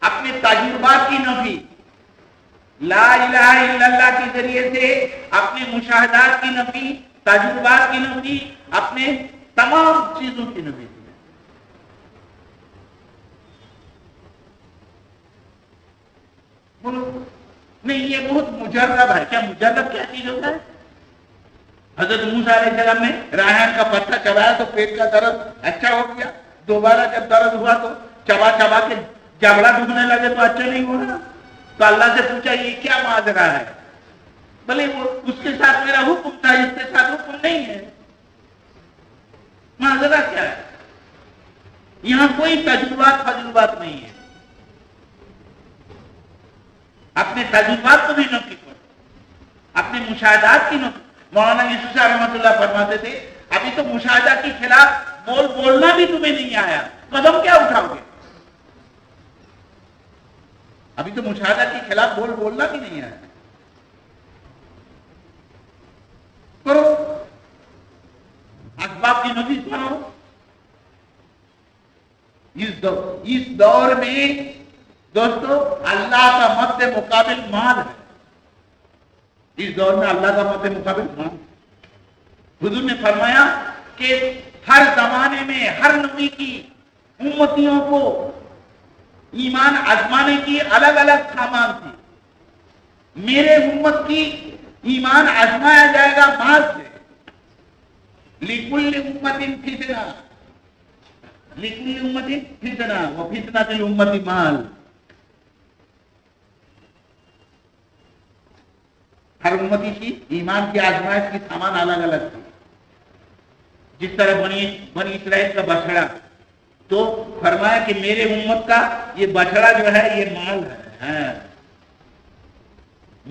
اپنے تجربات کی نفی, لا الہ الا اللہ کے ذریعے سے اپنے مشاہدات کی نفی, تجربات کی نفی, اپنے تمام چیزوں کی نفی. نہیں یہ بہت مجرب ہے. کیا مجرب کیا چیز ہوتا ہے؟ حضرت موسیٰ علیہ السلام نے ریحان کا پتا چبایا تو پیٹ کا درد اچھا ہو گیا. دوبارہ جب درد ہوا تو چبا چبا کے جبڑا ڈوبنے لگے تو اچھا نہیں ہو رہا. تو اللہ سے پوچھا یہ کیا ماجرا ہے؟ بھلے وہ اس کے ساتھ میرا حکم تھا, اس کے ساتھ حکم نہیں ہے. ماجرا کیا ہے؟ یہاں کوئی تجربات نہیں ہے. اپنے تجربات کو بھی نفی کرو, اپنے مشاہدات کی نفی. مولانا یوسف صاحب رحمۃ اللہ فرماتے تھے ابھی تو مشاہدہ کے خلاف بولنا بھی تمہیں نہیں آیا, قدم کیا اٹھاؤ گے؟ ابھی تو مشاہدہ کے خلاف بولنا بھی نہیں آیا. کرو, اسباب کی نفی کرو. اس دور میں دوستو اللہ کا مد مقابل مال ہے. اس دور میں اللہ کا مد مقابل مال. حضور نے فرمایا کہ ہر زمانے میں ہر نبی کی امتیوں کو ایمان آزمانے کی الگ الگ سامان تھی. میرے امت کی ایمان آزمایا جائے گا مال سے. لِكُلِّ أُمَّةٍ فِتْنَةٌ لِكُلِّ أُمَّةٍ فِتْنَةٌ وَفِتْنَةُ الْأُمَّةِ مال. ہر امتی کی ایمان کی آزمائش کی سامان الگ الگ تھی. جس طرح بنی اسرائیل کا بچڑا, تو فرمایا کہ میرے امت کا یہ بچڑا جو ہے یہ مال ہے.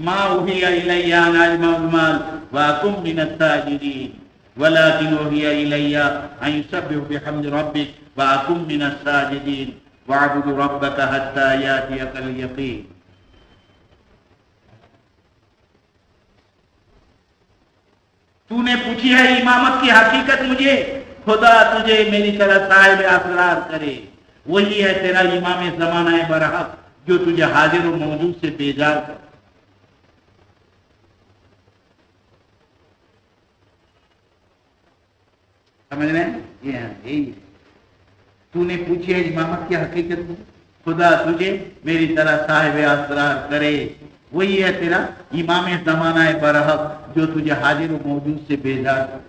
ما اوحی الی ان اجمع المال واکم من التاجرین ولكن اوحی الی ان یسبحوا بحمد ربک واکم من الساجدین واعبد ربک حتی یاتیک الیقین. تو نے پوچھی ہے امامت کی حقیقت مجھے, خدا تجھے میری طرح صاحب اسرار کرے. وہی ہے تیرا امام زمانہ برحق جو تجھے حاضر و موجود سے بیزار کر. سمجھ رہے ہیں؟ یہ ہے یہی ہے. تو نے پوچھی ہے امامت کی حقیقت مجھے, خدا تجھے میری طرح صاحب اسرار کرے. وہی ہے تیرا امام زمانہ برحق جو تجھے حاضر و موجود سے بیزار کر.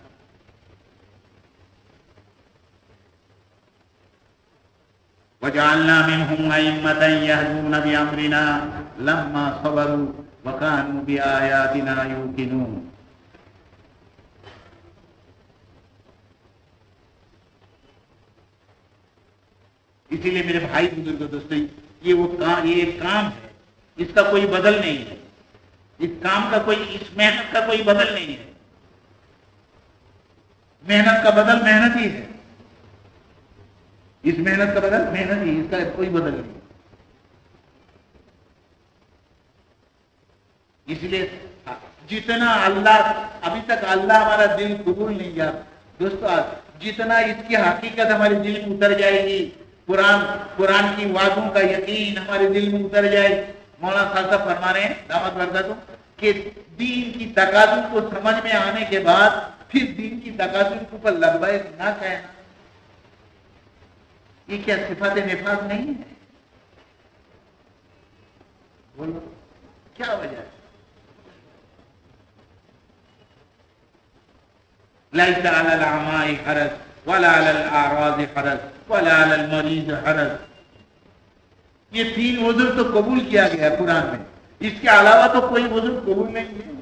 وَجَعَلْنَا مِنْهُمْ أَئِمَّةً يَهْدُونَ بِأَمْرِنَا لَمَّا صَبَرُوا وَكَانُوا بِآيَاتِنَا يُوقِنُونَ. اسی لیے میرے بھائی بزرگ دوستو, یہ ایک کام ہے, اس کا کوئی بدل نہیں ہے. اس کام کا اس محنت کا کوئی بدل نہیں ہے. محنت کا بدل محنت ہی ہے. اس محنت کا بدل محنت ہی, اس کا کوئی بدل نہیں. اس لیے جتنا اللہ ابھی تک اللہ ہمارا دل قبول نہیں کیا دوستو, جتنا اس کی حقیقت ہمارے دل میں اتر جائے گی, قرآن کی وعدوں کا یقین ہمارے دل میں اتر جائے. مولانا خالصہ فرما رہے ہیں دامت برکاتہ کہ دین کی تقاضوں کو سمجھ میں آنے کے بعد پھر دین کی تقاضوں کے اوپر لبیک نہ کہنا, یہ کیا صفات نفاق نہیں ہے؟ بولو کیا وجہ ہے؟ لیس علی الاعماء حرج ولا علی الاعراض حرج ولا علی المریض حرج. یہ 3 عذر تو قبول کیا گیا قرآن میں، اس کے علاوہ تو کوئی عذر قبول نہیں ہے.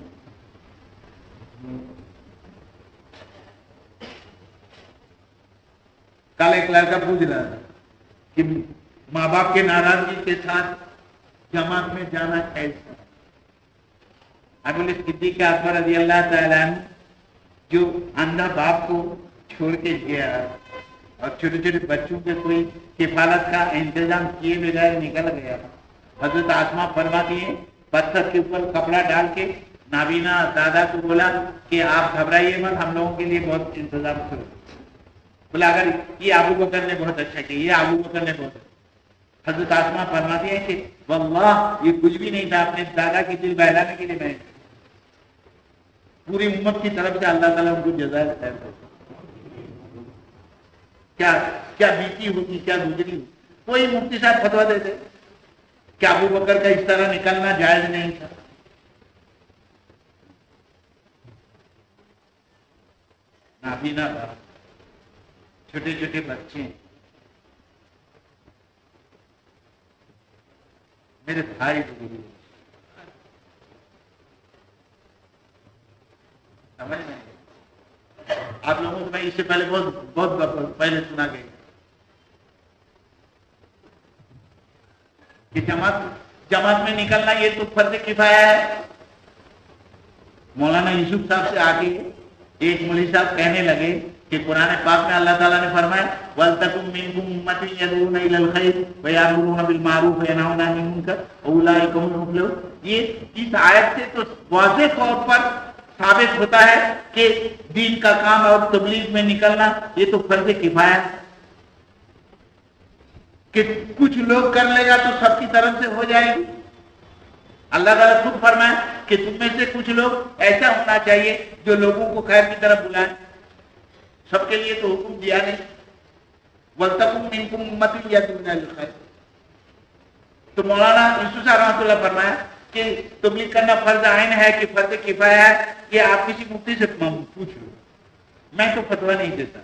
کل ایک لڑکا پوچھ رہا تھا کہ ماں باپ کے ناراضگی کے ساتھ جماعت میں جانا کیسا. ابو صدیق اکبر رضی اللہ تعالیٰ عنہ جو اندھا باپ کو چھوڑ کے گیا اور چھوٹے چھوٹے بچوں کے کوئی کفالت کا انتظام کیے بغیر نکل گیا. حضرت آسماء فرماتی ہے پتھر کے اوپر کپڑا ڈال کے نابینا دادا کو بولا کہ آپ گھبرائیے مت، ہم لوگوں کے لیے بہت انتظام کرو. بولا اگر یہ ابو بکر نے بہت اچھا کیا، یہ ابو بکر نے بہت اچھا. حضرت آسماء فرماتی ہے کہ واللہ یہ کچھ بھی نہیں تھا، اپنے دادا کی دل بہلانے کے لیے میں پوری امت کی طرف سے اللہ تعالیٰ ان کو جزائے خیر کرتا. کیا بیتی ہوگی، کیا گزری. کوئی مفتی صاحب فتوا دیتے کہ ابو بکر کا اس طرح نکلنا جائز نہیں تھا. نابینا باپ، چھوٹے چھوٹے بچے. میرے بھائی بزرگ سمجھ میں آپ لوگوں کو میں اس سے پہلے بہت پہلے سنا گئی کہ جماعت میں نکلنا یہ تو فرض کفایہ ہے. مولانا یوسف صاحب سے آگے ایک مولوی صاحب کہنے لگے کہ قرآن پاک میں اللہ تعالیٰ نے فرمایا وَلْتَكُن مِّنكُمْ أُمَّةٌ يَدْعُونَ إِلَى الْخَيْرِ وَيَأْمُرُونَ بِالْمَعْرُوفِ وَيَنْهَوْنَ عَنِ الْمُنكَرِ وَأُولَٰئِكَ هُمُ الْمُفْلِحُونَ. یہ اس آیت سے تو واضح طور پر ثابت ہوتا ہے کہ دین کا کام اور تبلیغ میں نکلنا یہ تو فرض کفایہ ہے کہ کچھ لوگ کر لے گا تو سب کی طرف سے ہو جائے گی. اللہ تعالیٰ خود فرمائے کہ تم میں سے کچھ لوگ ایسا ہونا چاہیے جو لوگوں کو خیر کی طرف بلائیں. سب کے لیے تو حکم دیا نہیں. وَلْتَكُن مِّنكُمْ أُمَّةٌ يَدْعُونَ إِلَى الْخَيْرِ. تو مولانا یوسف صاحب رحمۃ اللہ فرمایا کہ تبلیغ کرنا فرض عین ہے کہ فرض کفایہ ہے کہ آپ کسی مفتی سے پوچھ لو. میں تو فتویٰ نہیں دیتا.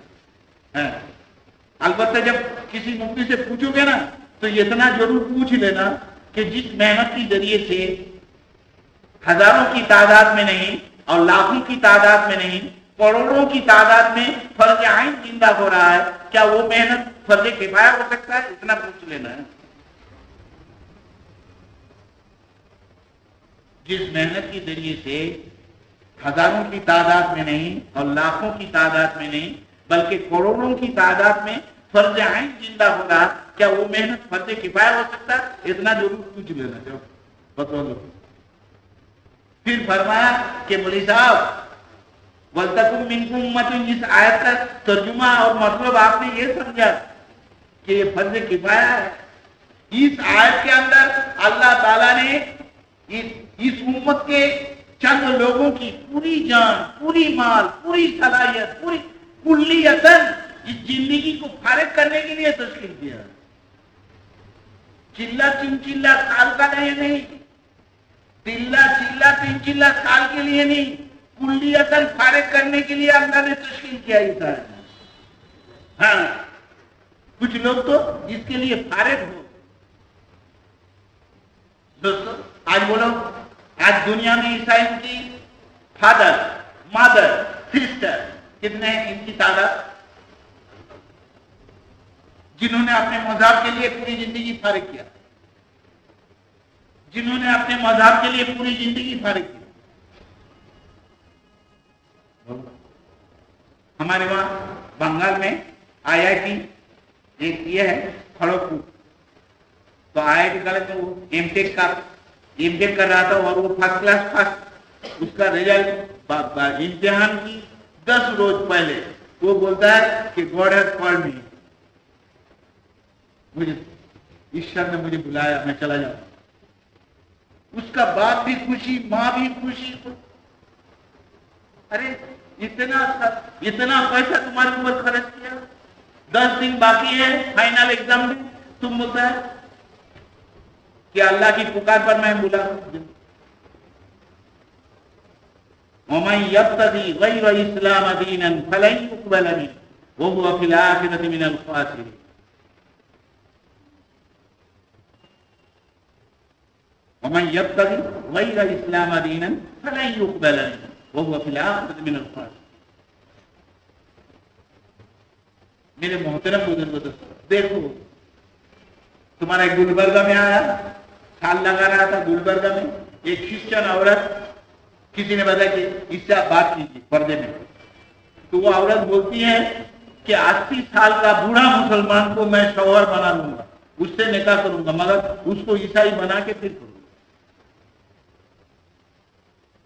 البتہ جب کسی مفتی سے پوچھو گے نا تو اتنا ضرور پوچھ لینا کہ جس محنت کے ذریعے سے ہزاروں کی تعداد میں نہیں اور لاکھوں کی تعداد میں نہیں کروڑوں کی تعداد میں فرض عین زندہ ہو رہا ہے، کیا وہ محنت فرض کفایہ ہو سکتا ہے؟ اتنا پوچھ لینا ہے. جس محنت کے ذریعے سے ہزاروں کی تعداد میں نہیں اور لاکھوں کی تعداد میں نہیں بلکہ کروڑوں کی تعداد میں فرض عین زندہ ہو رہا، کیا وہ محنت فرض کفایہ ہو سکتا ہے؟ اتنا ضرور پوچھ لینا. چلو بتا دو. پھر فرمایا کہ مولوی صاحب وَلْتَكُن مِّنكُمْ أُمَّةٌ، اس آیت کا ترجمہ اور مطلب آپ نے یہ سمجھا کہ یہ فرض کفایہ ہے. اس آیت کے اندر اللہ تعالیٰ نے اس امت کے چند لوگوں کی پوری جان، پوری مال، پوری صلاحیت، پوری کلیتاً اس زندگی کو فارغ کرنے کے لیے تشکیل کیا. چلا چنچلا سال کا نہیں، تلا چلا پنچلا سال کے لیے نہیں، کلیتاً فارغ کرنے کے لیے اللہ نے تشکیل کیا. ہاں کچھ لوگ تو اس کے لیے فارغ ہو. دوستو آج بولو، آج دنیا میں عیسائی کی فادر، مادر، سسٹر کتنے ہیں؟ ان کی تعداد جنہوں نے اپنے مذہب کے لیے پوری زندگی فارغ کیا، جنہوں نے اپنے مذہب کے لیے پوری زندگی فارغ کی. ہمارے وہاں بنگال میں آئی آئی ٹی ایک یہ ہے کھڑگپور، تو آئی آئی ٹی کالج میں وہ ایم ٹیک کر رہا تھا اور وہ فرسٹ کلاس فرسٹ. اس کا رزلٹ امتحان کی 10 روز پہلے وہ بولتا ہے کہ گاڈ ہیز کالڈ می، مجھے ایشور نے مجھے بلایا، میں چلا جاؤں. اس کا باپ بھی خوشی، ماں بھی خوشی. ارے اتنا پیسہ تمہارے اوپر خرچ کیا، 10 دن باقی ہے فائنل ایگزام میں، تم بولتا ہے کہ اللہ کی پکار پر میں بولا. ومن يبتغي غير الاسلام دينا فلن يقبل منه وهو في الاخره من الخاسرين. ومن يبتغي غير الاسلام دينا فلن يقبل منه وهو في الاخره من الخاسرين. میرے محترم بزرگوں، دیکھو تمہارا گلبرگہ میں آیا، سال لگا رہا تھا گلبرگہ میں، ایک کرسچن عورت، کسی نے بتایا کہ اس سے آپ بات کیجیے پردے میں، تو وہ عورت بولتی ہے کہ 80 سال کا بوڑھا مسلمان کو میں شوہر بنا لوں گا، اس سے نکاح کروں گا، مگر اس کو عیسائی بنا کے پھر کروں گا۔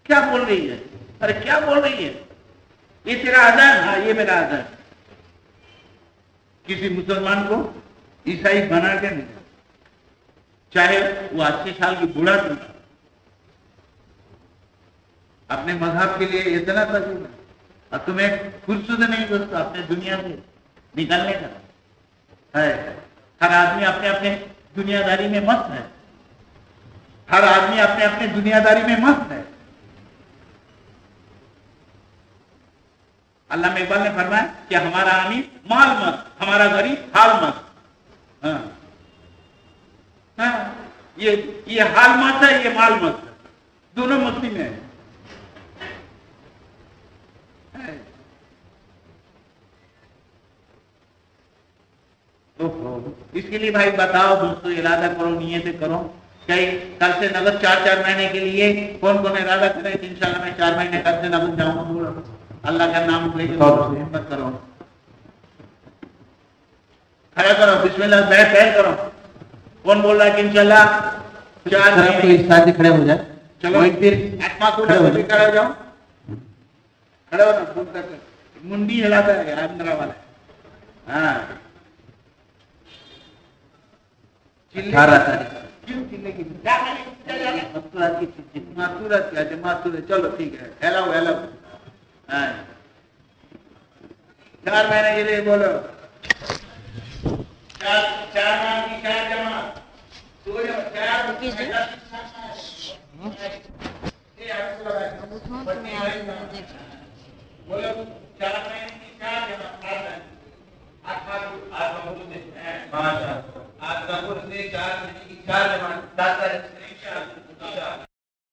کیا بول رہی ہے؟ ارے کیا بول رہی ہے؟ یہ تیرا اذان؟ ہاں یہ میرا اذان۔ کسی مسلمان کو عیسائی بنا کے نہیں، چاہے وہ 80 سال کی بوڑھا کیوں نہ، اپنے مذہب کے لیے اتنا تجربہ اور تمہیں فرصت نہیں دوستو اپنے دنیا سے نکلنے کا ہے۔ ہر آدمی اپنے اپنے دنیا داری میں مست ہے، ہر آدمی اپنے اپنے دنیا داری میں مست ہے۔ علامہ اقبال نے فرمایا کہ ہمارا امیر مال مست، ہمارا غریب حال مست۔ ہاں یہ حال مست ہے، یہ مال مست ہے، دونوں مستی میں ہے۔ اس کے لیے بھائی بتاؤ دوستو، ارادہ کرو، نیتیں کرو کہ کل سے نقد 4 مہینے کے لیے کون کون ارادہ کرے کہ انشاءاللہ میں 4 مہینے کل سے نقد جاؤں گا، اللہ کا نام لے کے ہمت کرو، کھڑا کرو، بسم اللہ پہل کرو۔ کون بول رہا ہے کہ انشاءاللہ 4 مہینے کھڑے ہو جائے؟ چلو پھر کھڑے ہو جاؤ، کھڑے ہو نا، منڈی ہلاتا ہے آندرا والا۔ ہاں چلو ٹھیک ہے، ہیلو ہیلو 4 مہینے کے لیے بولو، 4 ماہ کی 4 جمع بولو 4 مہینے کی 4 جمع آج 4 مہینے کی 4 جمع